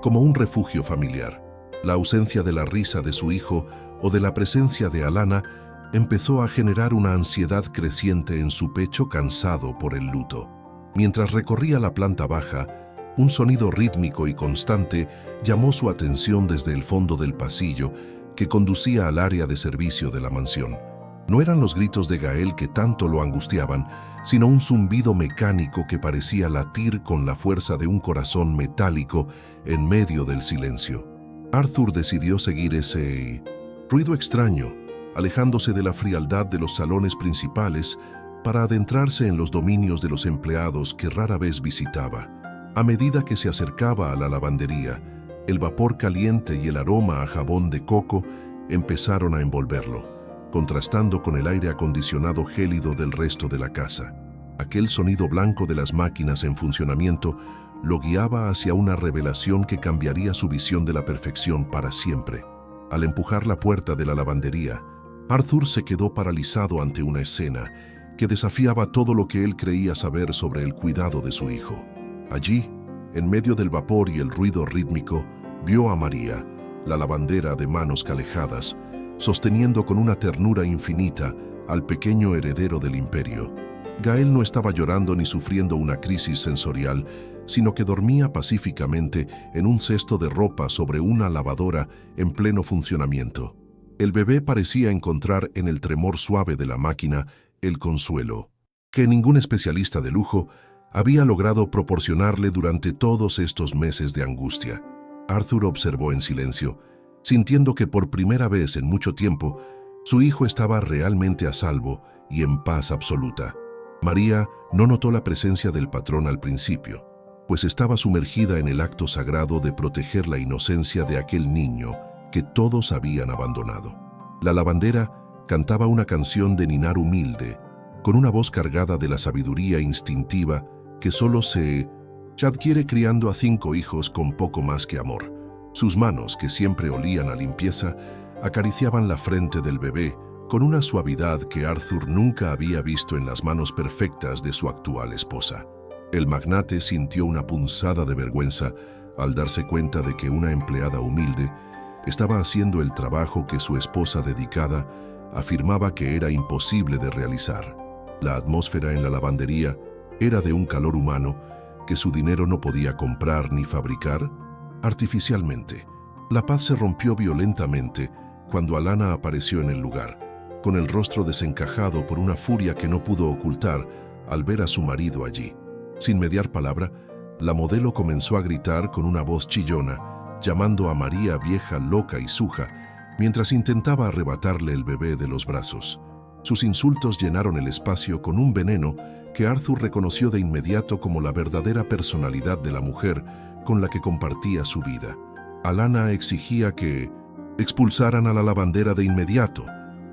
como un refugio familiar. La ausencia de la risa de su hijo o de la presencia de Alana empezó a generar una ansiedad creciente en su pecho cansado por el luto. Mientras recorría la planta baja, un sonido rítmico y constante llamó su atención desde el fondo del pasillo que conducía al área de servicio de la mansión. No eran los gritos de Gael que tanto lo angustiaban, sino un zumbido mecánico que parecía latir con la fuerza de un corazón metálico en medio del silencio. Arthur decidió seguir ese ruido extraño, alejándose de la frialdad de los salones principales para adentrarse en los dominios de los empleados que rara vez visitaba. A medida que se acercaba a la lavandería, el vapor caliente y el aroma a jabón de coco empezaron a envolverlo, contrastando con el aire acondicionado gélido del resto de la casa. Aquel sonido blanco de las máquinas en funcionamiento lo guiaba hacia una revelación que cambiaría su visión de la perfección para siempre. Al empujar la puerta de la lavandería, Arthur se quedó paralizado ante una escena que desafiaba todo lo que él creía saber sobre el cuidado de su hijo. Allí, en medio del vapor y el ruido rítmico, vio a María, la lavandera de manos calejadas, sosteniendo con una ternura infinita al pequeño heredero del imperio. Gael no estaba llorando ni sufriendo una crisis sensorial, sino que dormía pacíficamente en un cesto de ropa sobre una lavadora en pleno funcionamiento. El bebé parecía encontrar en el tremor suave de la máquina el consuelo que ningún especialista de lujo había logrado proporcionarle durante todos estos meses de angustia. Arthur observó en silencio, sintiendo que por primera vez en mucho tiempo su hijo estaba realmente a salvo y en paz absoluta. María no notó la presencia del patrón al principio, pues estaba sumergida en el acto sagrado de proteger la inocencia de aquel niño que todos habían abandonado. La lavandera cantaba una canción de ninar humilde, con una voz cargada de la sabiduría instintiva que solo se adquiere criando a 5 hijos con poco más que amor. Sus manos, que siempre olían a limpieza, acariciaban la frente del bebé con una suavidad que Arthur nunca había visto en las manos perfectas de su actual esposa. El magnate sintió una punzada de vergüenza al darse cuenta de que una empleada humilde estaba haciendo el trabajo que su esposa dedicada afirmaba que era imposible de realizar. La atmósfera en la lavandería era de un calor humano que su dinero no podía comprar ni fabricar artificialmente. La paz se rompió violentamente cuando Alana apareció en el lugar, con el rostro desencajado por una furia que no pudo ocultar al ver a su marido allí. Sin mediar palabra, la modelo comenzó a gritar con una voz chillona, llamando a María vieja, loca y suja, mientras intentaba arrebatarle el bebé de los brazos. Sus insultos llenaron el espacio con un veneno que Arthur reconoció de inmediato como la verdadera personalidad de la mujer con la que compartía su vida. Alana exigía que expulsaran a la lavandera de inmediato,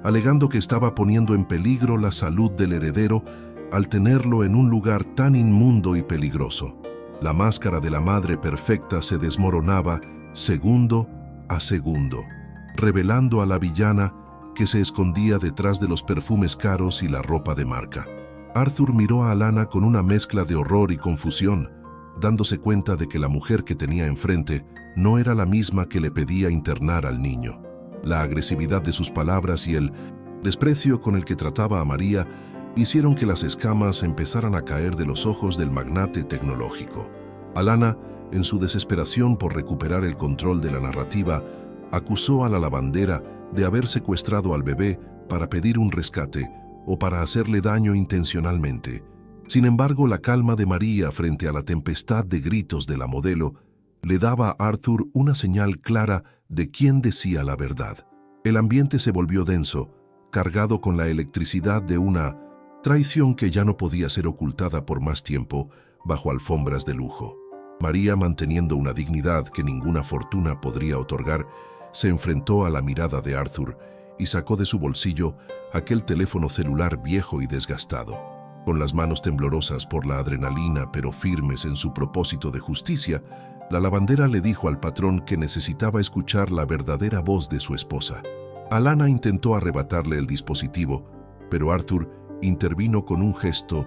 alegando que estaba poniendo en peligro la salud del heredero al tenerlo en un lugar tan inmundo y peligroso. La máscara de la madre perfecta se desmoronaba segundo a segundo, revelando a la villana que se escondía detrás de los perfumes caros y la ropa de marca. Arthur miró a Alana con una mezcla de horror y confusión, dándose cuenta de que la mujer que tenía enfrente no era la misma que le pedía internar al niño. La agresividad de sus palabras y el desprecio con el que trataba a María hicieron que las escamas empezaran a caer de los ojos del magnate tecnológico. Alana, en su desesperación por recuperar el control de la narrativa, acusó a la lavandera de haber secuestrado al bebé para pedir un rescate o para hacerle daño intencionalmente. Sin embargo, la calma de María frente a la tempestad de gritos de la modelo le daba a Arthur una señal clara de quién decía la verdad. El ambiente se volvió denso, cargado con la electricidad de una traición que ya no podía ser ocultada por más tiempo bajo alfombras de lujo. María, manteniendo una dignidad que ninguna fortuna podría otorgar, se enfrentó a la mirada de Arthur y sacó de su bolsillo aquel teléfono celular viejo y desgastado. Con las manos temblorosas por la adrenalina pero firmes en su propósito de justicia, la lavandera le dijo al patrón que necesitaba escuchar la verdadera voz de su esposa. Alana intentó arrebatarle el dispositivo, pero Arthur intervino con un gesto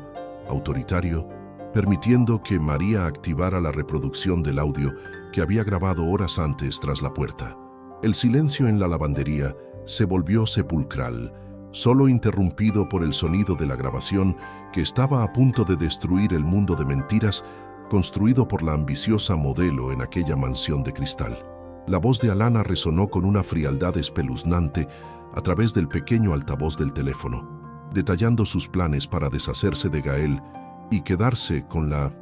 autoritario, permitiendo que María activara la reproducción del audio que había grabado horas antes tras la puerta. El silencio en la lavandería se volvió sepulcral, solo interrumpido por el sonido de la grabación que estaba a punto de destruir el mundo de mentiras construido por la ambiciosa modelo en aquella mansión de cristal. La voz de Alana resonó con una frialdad espeluznante a través del pequeño altavoz del teléfono, detallando sus planes para deshacerse de Gael y quedarse con la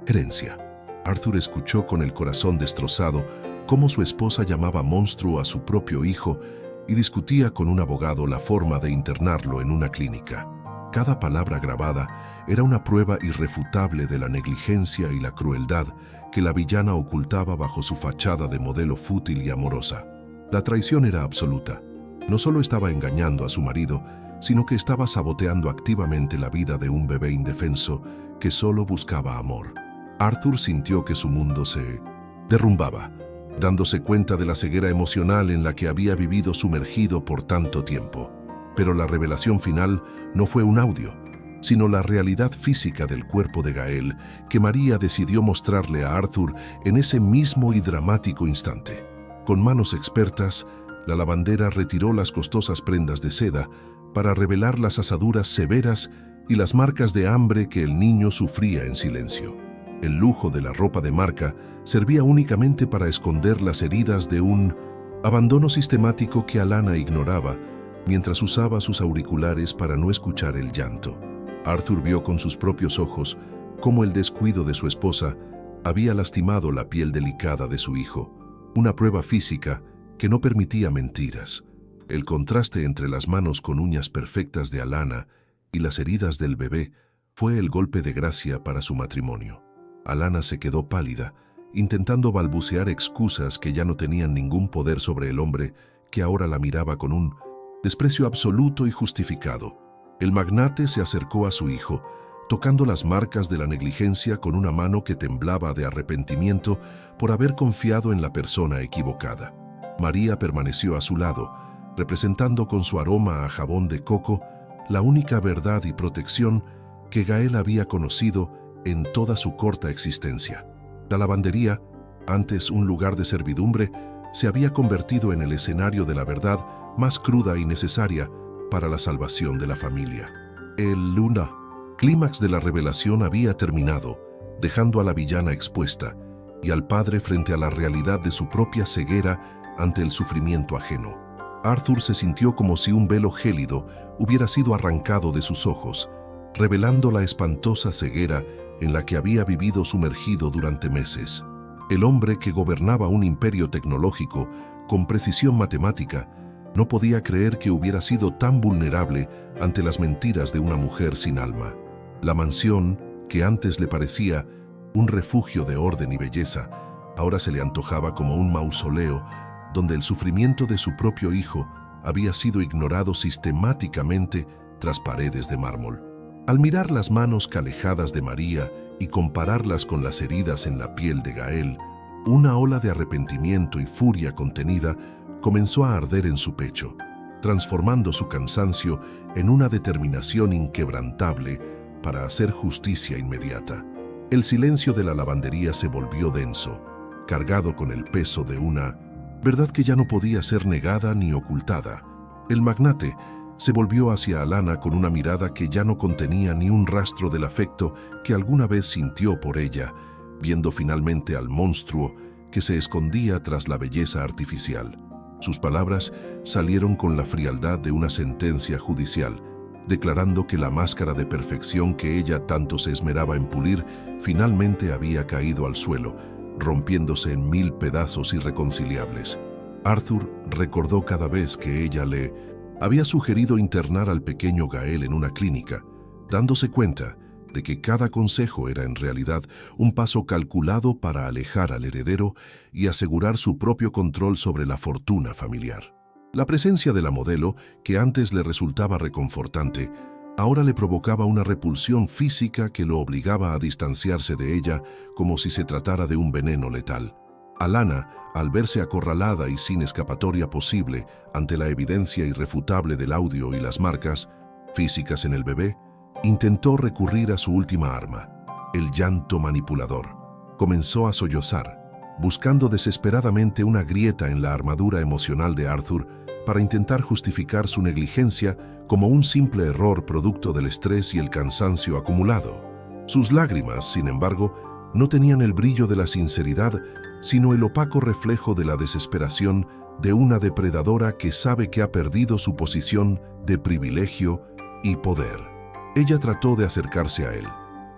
herencia. Arthur escuchó con el corazón destrozado cómo su esposa llamaba monstruo a su propio hijo y discutía con un abogado la forma de internarlo en una clínica. Cada palabra grabada era una prueba irrefutable de la negligencia y la crueldad que la villana ocultaba bajo su fachada de modelo fútil y amorosa. La traición era absoluta. No solo estaba engañando a su marido, sino que estaba saboteando activamente la vida de un bebé indefenso que solo buscaba amor. Arthur sintió que su mundo se derrumbaba, dándose cuenta de la ceguera emocional en la que había vivido sumergido por tanto tiempo. Pero la revelación final no fue un audio, sino la realidad física del cuerpo de Gael que María decidió mostrarle a Arthur en ese mismo y dramático instante. Con manos expertas, la lavandera retiró las costosas prendas de seda para revelar las asaduras severas y las marcas de hambre que el niño sufría en silencio. El lujo de la ropa de marca servía únicamente para esconder las heridas de un abandono sistemático que Alana ignoraba mientras usaba sus auriculares para no escuchar el llanto. Arthur vio con sus propios ojos cómo el descuido de su esposa había lastimado la piel delicada de su hijo, una prueba física que no permitía mentiras. El contraste entre las manos con uñas perfectas de Alana y las heridas del bebé fue el golpe de gracia para su matrimonio. Alana se quedó pálida, intentando balbucear excusas que ya no tenían ningún poder sobre el hombre que ahora la miraba con un desprecio absoluto y justificado. El magnate se acercó a su hijo, tocando las marcas de la negligencia con una mano que temblaba de arrepentimiento por haber confiado en la persona equivocada. María permaneció a su lado, representando con su aroma a jabón de coco la única verdad y protección que Gael había conocido en toda su corta existencia. La lavandería, antes un lugar de servidumbre, se había convertido en el escenario de la verdad más cruda y necesaria para la salvación de la familia. El clímax de la revelación había terminado, dejando a la villana expuesta y al padre frente a la realidad de su propia ceguera ante el sufrimiento ajeno. Arthur se sintió como si un velo gélido hubiera sido arrancado de sus ojos, revelando la espantosa ceguera en la que había vivido sumergido durante meses. El hombre que gobernaba un imperio tecnológico con precisión matemática no podía creer que hubiera sido tan vulnerable ante las mentiras de una mujer sin alma. La mansión, que antes le parecía un refugio de orden y belleza, ahora se le antojaba como un mausoleo donde el sufrimiento de su propio hijo había sido ignorado sistemáticamente tras paredes de mármol. Al mirar las manos calejadas de María y compararlas con las heridas en la piel de Gael, una ola de arrepentimiento y furia contenida comenzó a arder en su pecho, transformando su cansancio en una determinación inquebrantable para hacer justicia inmediata. El silencio de la lavandería se volvió denso, cargado con el peso de una verdad que ya no podía ser negada ni ocultada. El magnate se volvió hacia Alana con una mirada que ya no contenía ni un rastro del afecto que alguna vez sintió por ella, viendo finalmente al monstruo que se escondía tras la belleza artificial. Sus palabras salieron con la frialdad de una sentencia judicial, declarando que la máscara de perfección que ella tanto se esmeraba en pulir finalmente había caído al suelo, rompiéndose en 1000 pedazos irreconciliables. Arthur recordó cada vez que ella le había sugerido internar al pequeño Gael en una clínica, dándose cuenta de que cada consejo era en realidad un paso calculado para alejar al heredero y asegurar su propio control sobre la fortuna familiar. La presencia de la modelo, que antes le resultaba reconfortante, ahora le provocaba una repulsión física que lo obligaba a distanciarse de ella como si se tratara de un veneno letal. Alana, al verse acorralada y sin escapatoria posible ante la evidencia irrefutable del audio y las marcas físicas en el bebé, intentó recurrir a su última arma, el llanto manipulador. Comenzó a sollozar, buscando desesperadamente una grieta en la armadura emocional de Arthur para intentar justificar su negligencia como un simple error producto del estrés y el cansancio acumulado. Sus lágrimas, sin embargo, no tenían el brillo de la sinceridad, sino el opaco reflejo de la desesperación de una depredadora que sabe que ha perdido su posición de privilegio y poder. Ella trató de acercarse a él,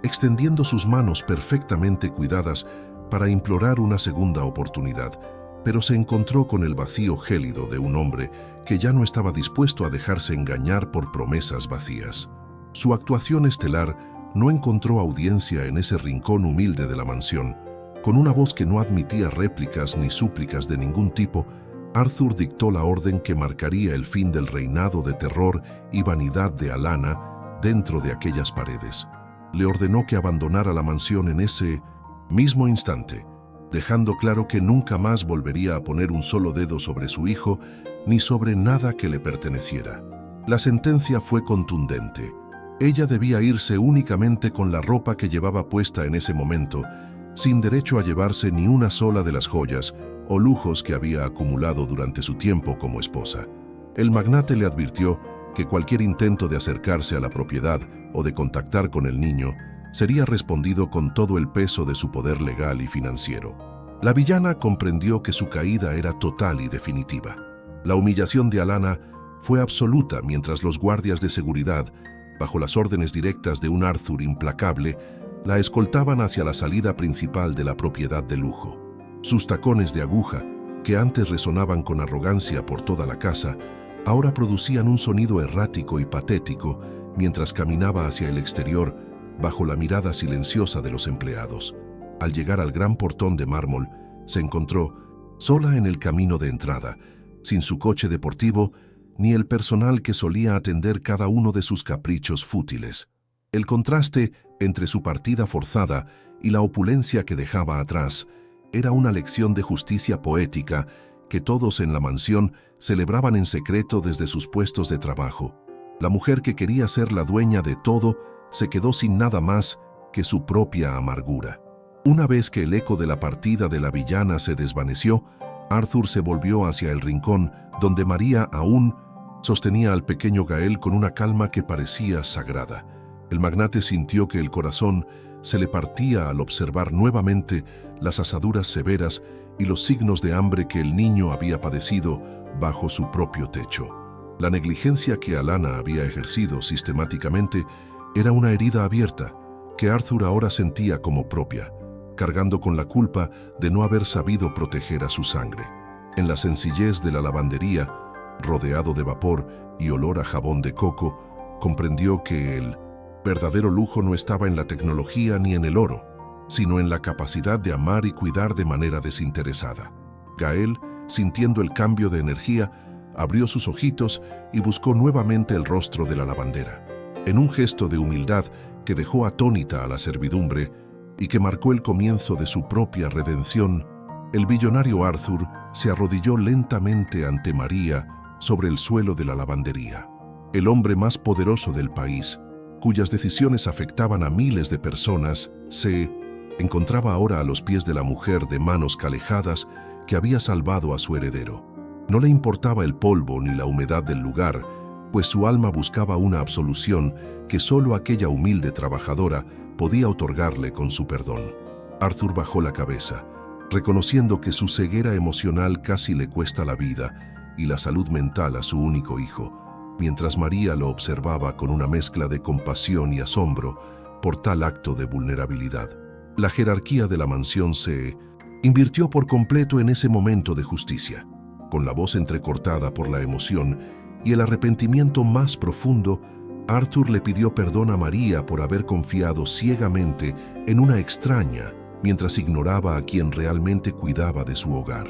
extendiendo sus manos perfectamente cuidadas para implorar una segunda oportunidad, pero se encontró con el vacío gélido de un hombre que ya no estaba dispuesto a dejarse engañar por promesas vacías. Su actuación estelar no encontró audiencia en ese rincón humilde de la mansión. Con una voz que no admitía réplicas ni súplicas de ningún tipo, Arthur dictó la orden que marcaría el fin del reinado de terror y vanidad de Alana dentro de aquellas paredes. Le ordenó que abandonara la mansión en ese mismo instante, dejando claro que nunca más volvería a poner un solo dedo sobre su hijo ni sobre nada que le perteneciera. La sentencia fue contundente. Ella debía irse únicamente con la ropa que llevaba puesta en ese momento, sin derecho a llevarse ni una sola de las joyas o lujos que había acumulado durante su tiempo como esposa. El magnate le advirtió que cualquier intento de acercarse a la propiedad o de contactar con el niño sería respondido con todo el peso de su poder legal y financiero. La villana comprendió que su caída era total y definitiva. La humillación de Alana fue absoluta mientras los guardias de seguridad, bajo las órdenes directas de un Arthur implacable, la escoltaban hacia la salida principal de la propiedad de lujo. Sus tacones de aguja, que antes resonaban con arrogancia por toda la casa, ahora producían un sonido errático y patético mientras caminaba hacia el exterior bajo la mirada silenciosa de los empleados. Al llegar al gran portón de mármol, se encontró sola en el camino de entrada, sin su coche deportivo ni el personal que solía atender cada uno de sus caprichos fútiles. El contraste entre su partida forzada y la opulencia que dejaba atrás era una lección de justicia poética que todos en la mansión celebraban en secreto desde sus puestos de trabajo. La mujer que quería ser la dueña de todo se quedó sin nada más que su propia amargura. Una vez que el eco de la partida de la villana se desvaneció, Arthur se volvió hacia el rincón donde María aún sostenía al pequeño Gael con una calma que parecía sagrada. El magnate sintió que el corazón se le partía al observar nuevamente las asaduras severas y los signos de hambre que el niño había padecido bajo su propio techo. La negligencia que Alanna había ejercido sistemáticamente era una herida abierta que Arthur ahora sentía como propia, cargando con la culpa de no haber sabido proteger a su sangre. En la sencillez de la lavandería, rodeado de vapor y olor a jabón de coco, comprendió que el verdadero lujo no estaba en la tecnología ni en el oro, sino en la capacidad de amar y cuidar de manera desinteresada. Gael, sintiendo el cambio de energía, abrió sus ojitos y buscó nuevamente el rostro de la lavandera. En un gesto de humildad que dejó atónita a la servidumbre y que marcó el comienzo de su propia redención, el billonario Arthur se arrodilló lentamente ante María sobre el suelo de la lavandería. El hombre más poderoso del país, cuyas decisiones afectaban a miles de personas, se encontraba ahora a los pies de la mujer de manos calejadas que había salvado a su heredero. No le importaba el polvo ni la humedad del lugar, pues su alma buscaba una absolución que solo aquella humilde trabajadora podía otorgarle con su perdón. Arthur bajó la cabeza, reconociendo que su ceguera emocional casi le cuesta la vida y la salud mental a su único hijo, mientras María lo observaba con una mezcla de compasión y asombro por tal acto de vulnerabilidad. La jerarquía de la mansión se invirtió por completo en ese momento de justicia. Con la voz entrecortada por la emoción y el arrepentimiento más profundo, Arthur le pidió perdón a María por haber confiado ciegamente en una extraña, mientras ignoraba a quien realmente cuidaba de su hogar.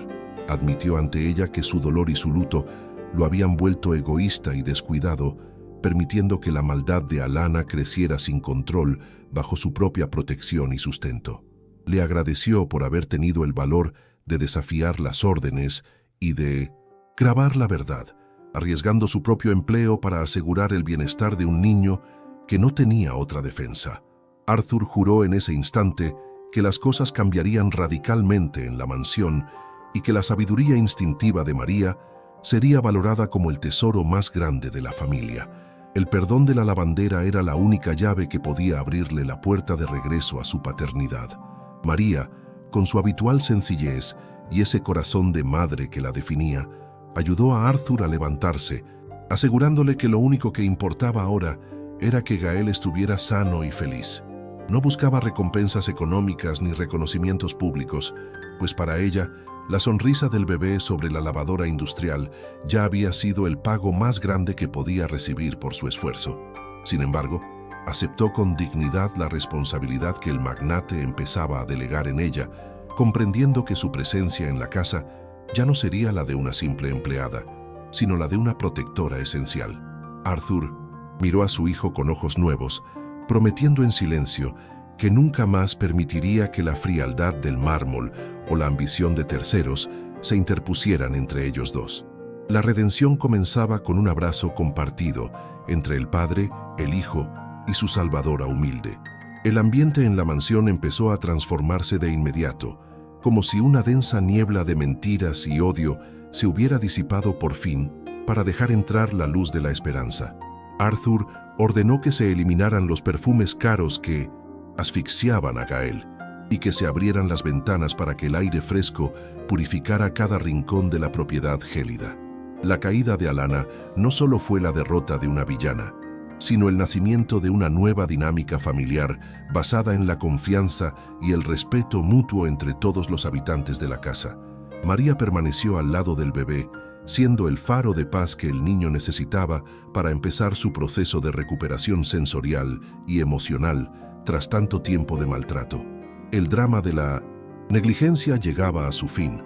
Admitió ante ella que su dolor y su luto lo habían vuelto egoísta y descuidado, permitiendo que la maldad de Alanna creciera sin control bajo su propia protección y sustento. Le agradeció por haber tenido el valor de desafiar las órdenes y de grabar la verdad, arriesgando su propio empleo para asegurar el bienestar de un niño que no tenía otra defensa. Arthur juró en ese instante que las cosas cambiarían radicalmente en la mansión y que la sabiduría instintiva de María sería valorada como el tesoro más grande de la familia. El perdón de la lavandera era la única llave que podía abrirle la puerta de regreso a su paternidad. María, con su habitual sencillez y ese corazón de madre que la definía, ayudó a Arthur a levantarse, asegurándole que lo único que importaba ahora era que Gael estuviera sano y feliz. No buscaba recompensas económicas ni reconocimientos públicos, pues para ella, la sonrisa del bebé sobre la lavadora industrial ya había sido el pago más grande que podía recibir por su esfuerzo. Sin embargo, aceptó con dignidad la responsabilidad que el magnate empezaba a delegar en ella, comprendiendo que su presencia en la casa ya no sería la de una simple empleada, sino la de una protectora esencial. Arthur miró a su hijo con ojos nuevos, prometiendo en silencio que nunca más permitiría que la frialdad del mármol o la ambición de terceros se interpusieran entre ellos dos. La redención comenzaba con un abrazo compartido entre el padre, el hijo y su salvadora humilde. El ambiente en la mansión empezó a transformarse de inmediato, como si una densa niebla de mentiras y odio se hubiera disipado por fin para dejar entrar la luz de la esperanza. Arthur ordenó que se eliminaran los perfumes caros que asfixiaban a Gael y que se abrieran las ventanas para que el aire fresco purificara cada rincón de la propiedad gélida. La caída de Alanna no solo fue la derrota de una villana, sino el nacimiento de una nueva dinámica familiar basada en la confianza y el respeto mutuo entre todos los habitantes de la casa. María permaneció al lado del bebé, siendo el faro de paz que el niño necesitaba para empezar su proceso de recuperación sensorial y emocional tras tanto tiempo de maltrato. El drama de la negligencia llegaba a su fin,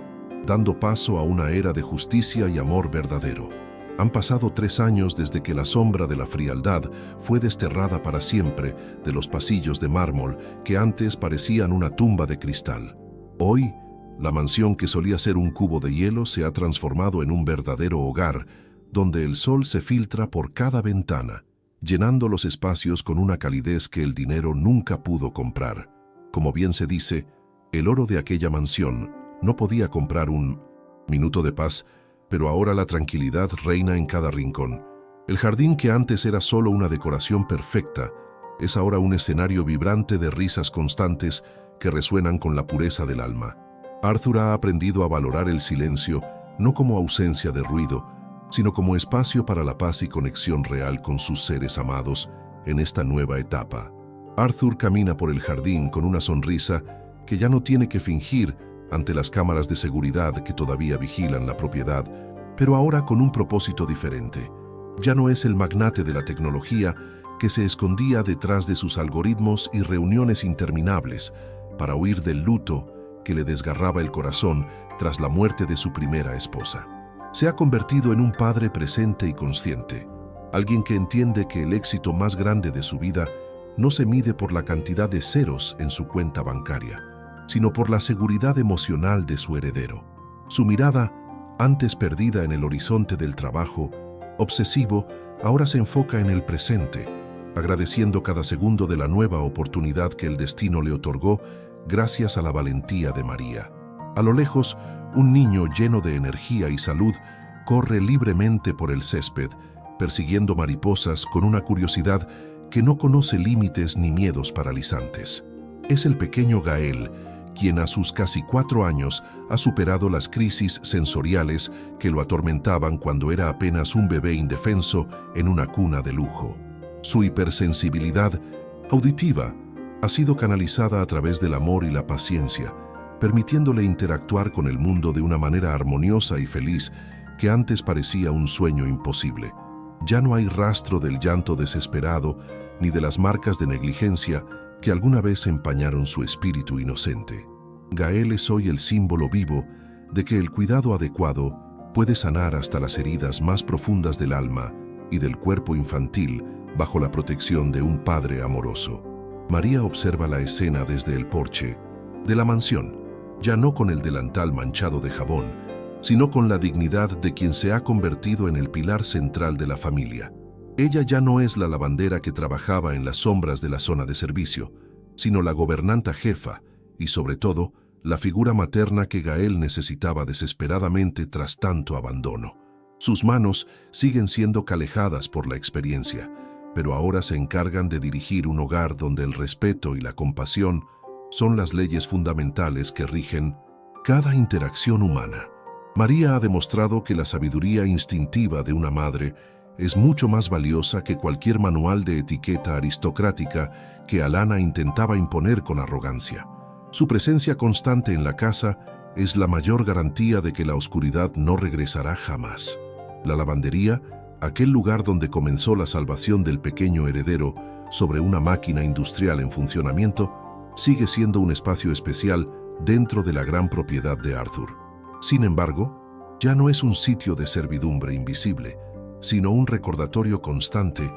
dando paso a una era de justicia y amor verdadero. Han pasado 3 años desde que la sombra de la frialdad fue desterrada para siempre de los pasillos de mármol que antes parecían una tumba de cristal. Hoy, la mansión que solía ser un cubo de hielo se ha transformado en un verdadero hogar, donde el sol se filtra por cada ventana, llenando los espacios con una calidez que el dinero nunca pudo comprar. Como bien se dice, el oro de aquella mansión no podía comprar un minuto de paz, pero ahora la tranquilidad reina en cada rincón. El jardín que antes era solo una decoración perfecta, es ahora un escenario vibrante de risas constantes que resuenan con la pureza del alma. Arthur ha aprendido a valorar el silencio no como ausencia de ruido, sino como espacio para la paz y conexión real con sus seres amados en esta nueva etapa. Arthur camina por el jardín con una sonrisa que ya no tiene que fingir ante las cámaras de seguridad que todavía vigilan la propiedad, pero ahora con un propósito diferente. Ya no es el magnate de la tecnología que se escondía detrás de sus algoritmos y reuniones interminables para huir del luto que le desgarraba el corazón tras la muerte de su primera esposa. Se ha convertido en un padre presente y consciente, alguien que entiende que el éxito más grande de su vida no se mide por la cantidad de ceros en su cuenta bancaria, sino por la seguridad emocional de su heredero. Su mirada, antes perdida en el horizonte del trabajo, obsesivo, ahora se enfoca en el presente, agradeciendo cada segundo de la nueva oportunidad que el destino le otorgó gracias a la valentía de María. A lo lejos, un niño lleno de energía y salud corre libremente por el césped, persiguiendo mariposas con una curiosidad que no conoce límites ni miedos paralizantes. Es el pequeño Gael, quien a sus casi 4 años ha superado las crisis sensoriales que lo atormentaban cuando era apenas un bebé indefenso en una cuna de lujo. Su hipersensibilidad auditiva ha sido canalizada a través del amor y la paciencia, permitiéndole interactuar con el mundo de una manera armoniosa y feliz que antes parecía un sueño imposible. Ya no hay rastro del llanto desesperado ni de las marcas de negligencia que alguna vez empañaron su espíritu inocente. Gael es hoy el símbolo vivo de que el cuidado adecuado puede sanar hasta las heridas más profundas del alma y del cuerpo infantil bajo la protección de un padre amoroso. María observa la escena desde el porche de la mansión, ya no con el delantal manchado de jabón, sino con la dignidad de quien se ha convertido en el pilar central de la familia. Ella ya no es la lavandera que trabajaba en las sombras de la zona de servicio, sino la gobernanta jefa y, sobre todo, la figura materna que Gael necesitaba desesperadamente tras tanto abandono. Sus manos siguen siendo calejadas por la experiencia, pero ahora se encargan de dirigir un hogar donde el respeto y la compasión son las leyes fundamentales que rigen cada interacción humana. María ha demostrado que la sabiduría instintiva de una madre es mucho más valiosa que cualquier manual de etiqueta aristocrática que Alana intentaba imponer con arrogancia. Su presencia constante en la casa es la mayor garantía de que la oscuridad no regresará jamás. La lavandería, aquel lugar donde comenzó la salvación del pequeño heredero sobre una máquina industrial en funcionamiento, sigue siendo un espacio especial dentro de la gran propiedad de Arthur. Sin embargo, ya no es un sitio de servidumbre invisible, sino un recordatorio constante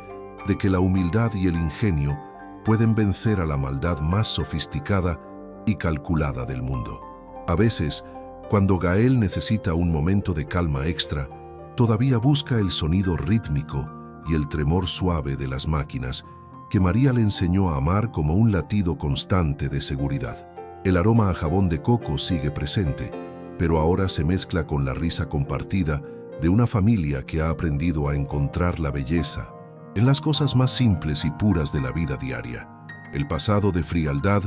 de que la humildad y el ingenio pueden vencer a la maldad más sofisticada y calculada del mundo. A veces, cuando Gael necesita un momento de calma extra, todavía busca el sonido rítmico y el tremor suave de las máquinas que María le enseñó a amar como un latido constante de seguridad. El aroma a jabón de coco sigue presente, pero ahora se mezcla con la risa compartida de una familia que ha aprendido a encontrar la belleza en las cosas más simples y puras de la vida diaria. El pasado de frialdad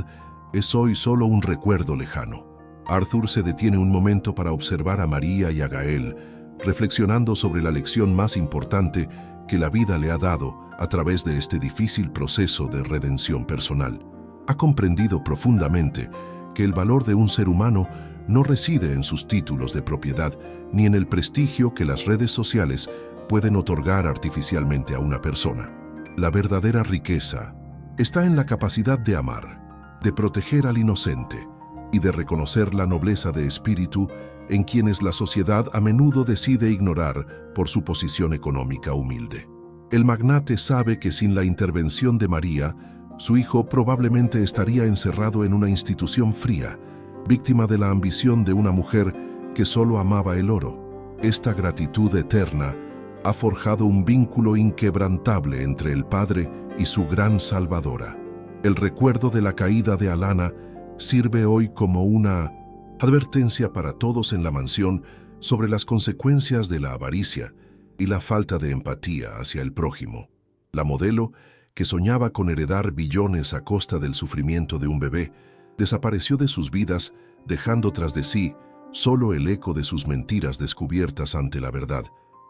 es hoy solo un recuerdo lejano. Arthur se detiene un momento para observar a María y a Gael, reflexionando sobre la lección más importante que la vida le ha dado a través de este difícil proceso de redención personal. Ha comprendido profundamente que el valor de un ser humano no reside en sus títulos de propiedad ni en el prestigio que las redes sociales pueden otorgar artificialmente a una persona. La verdadera riqueza está en la capacidad de amar, de proteger al inocente y de reconocer la nobleza de espíritu en quienes la sociedad a menudo decide ignorar por su posición económica humilde. El magnate sabe que sin la intervención de María, su hijo probablemente estaría encerrado en una institución fría, víctima de la ambición de una mujer que solo amaba el oro. Esta gratitud eterna ha forjado un vínculo inquebrantable entre el padre y su gran salvadora. El recuerdo de la caída de Alana sirve hoy como una advertencia para todos en la mansión sobre las consecuencias de la avaricia y la falta de empatía hacia el prójimo. La modelo, que soñaba con heredar billones a costa del sufrimiento de un bebé, desapareció de sus vidas, dejando tras de sí solo el eco de sus mentiras descubiertas ante la verdad.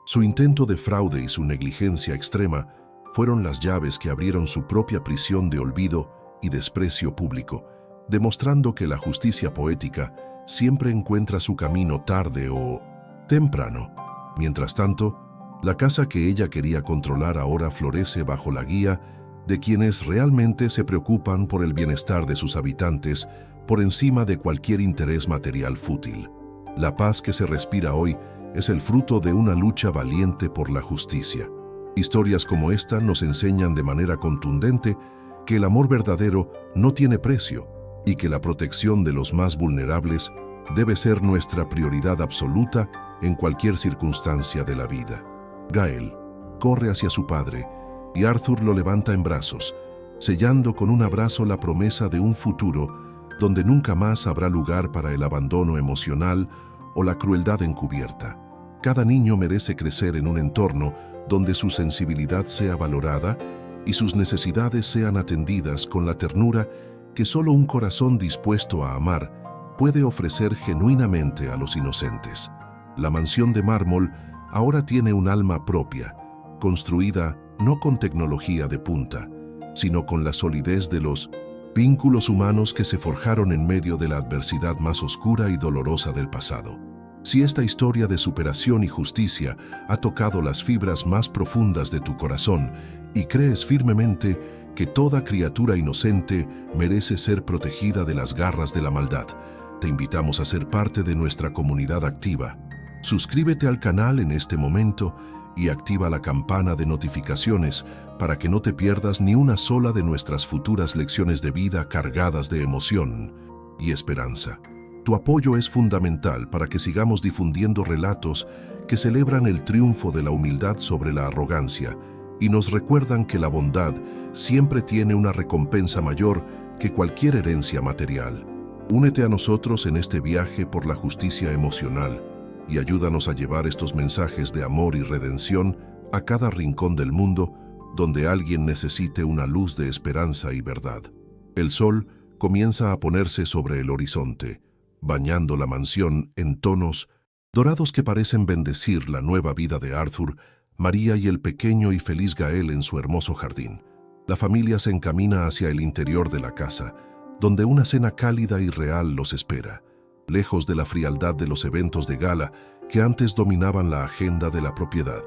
Su intento de fraude y su negligencia extrema fueron las llaves que abrieron su propia prisión de olvido y desprecio público, demostrando que la justicia poética siempre encuentra su camino tarde o temprano. Mientras tanto, la casa que ella quería controlar ahora florece bajo la guía de quienes realmente se preocupan por el bienestar de sus habitantes por encima de cualquier interés material fútil. La paz que se respira hoy es el fruto de una lucha valiente por la justicia. Historias como esta nos enseñan de manera contundente que el amor verdadero no tiene precio y que la protección de los más vulnerables debe ser nuestra prioridad absoluta en cualquier circunstancia de la vida. Gael corre hacia su padre y Arthur lo levanta en brazos, sellando con un abrazo la promesa de un futuro donde nunca más habrá lugar para el abandono emocional o la crueldad encubierta. Cada niño merece crecer en un entorno donde su sensibilidad sea valorada y sus necesidades sean atendidas con la ternura que solo un corazón dispuesto a amar puede ofrecer genuinamente a los inocentes. La mansión de mármol ahora tiene un alma propia, construida no con tecnología de punta, sino con la solidez de los vínculos humanos que se forjaron en medio de la adversidad más oscura y dolorosa del pasado. Si esta historia de superación y justicia ha tocado las fibras más profundas de tu corazón y crees firmemente que toda criatura inocente merece ser protegida de las garras de la maldad, te invitamos a ser parte de nuestra comunidad activa. Suscríbete al canal en este momento y activa la campana de notificaciones para que no te pierdas ni una sola de nuestras futuras lecciones de vida cargadas de emoción y esperanza. Tu apoyo es fundamental para que sigamos difundiendo relatos que celebran el triunfo de la humildad sobre la arrogancia y nos recuerdan que la bondad siempre tiene una recompensa mayor que cualquier herencia material. Únete a nosotros en este viaje por la justicia emocional y ayúdanos a llevar estos mensajes de amor y redención a cada rincón del mundo donde alguien necesite una luz de esperanza y verdad. El sol comienza a ponerse sobre el horizonte, bañando la mansión en tonos dorados que parecen bendecir la nueva vida de Arthur, María y el pequeño y feliz Gael en su hermoso jardín. La familia se encamina hacia el interior de la casa, donde una cena cálida y real los espera, lejos de la frialdad de los eventos de gala que antes dominaban la agenda de la propiedad.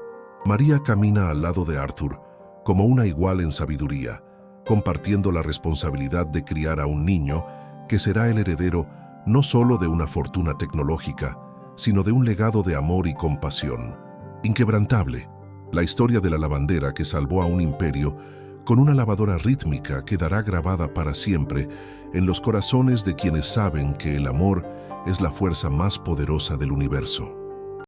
María camina al lado de Arthur, como una igual en sabiduría, compartiendo la responsabilidad de criar a un niño que será el heredero no solo de una fortuna tecnológica, sino de un legado de amor y compasión. Inquebrantable, la historia de la lavandera que salvó a un imperio con una lavadora rítmica quedará grabada para siempre en los corazones de quienes saben que el amor es la fuerza más poderosa del universo.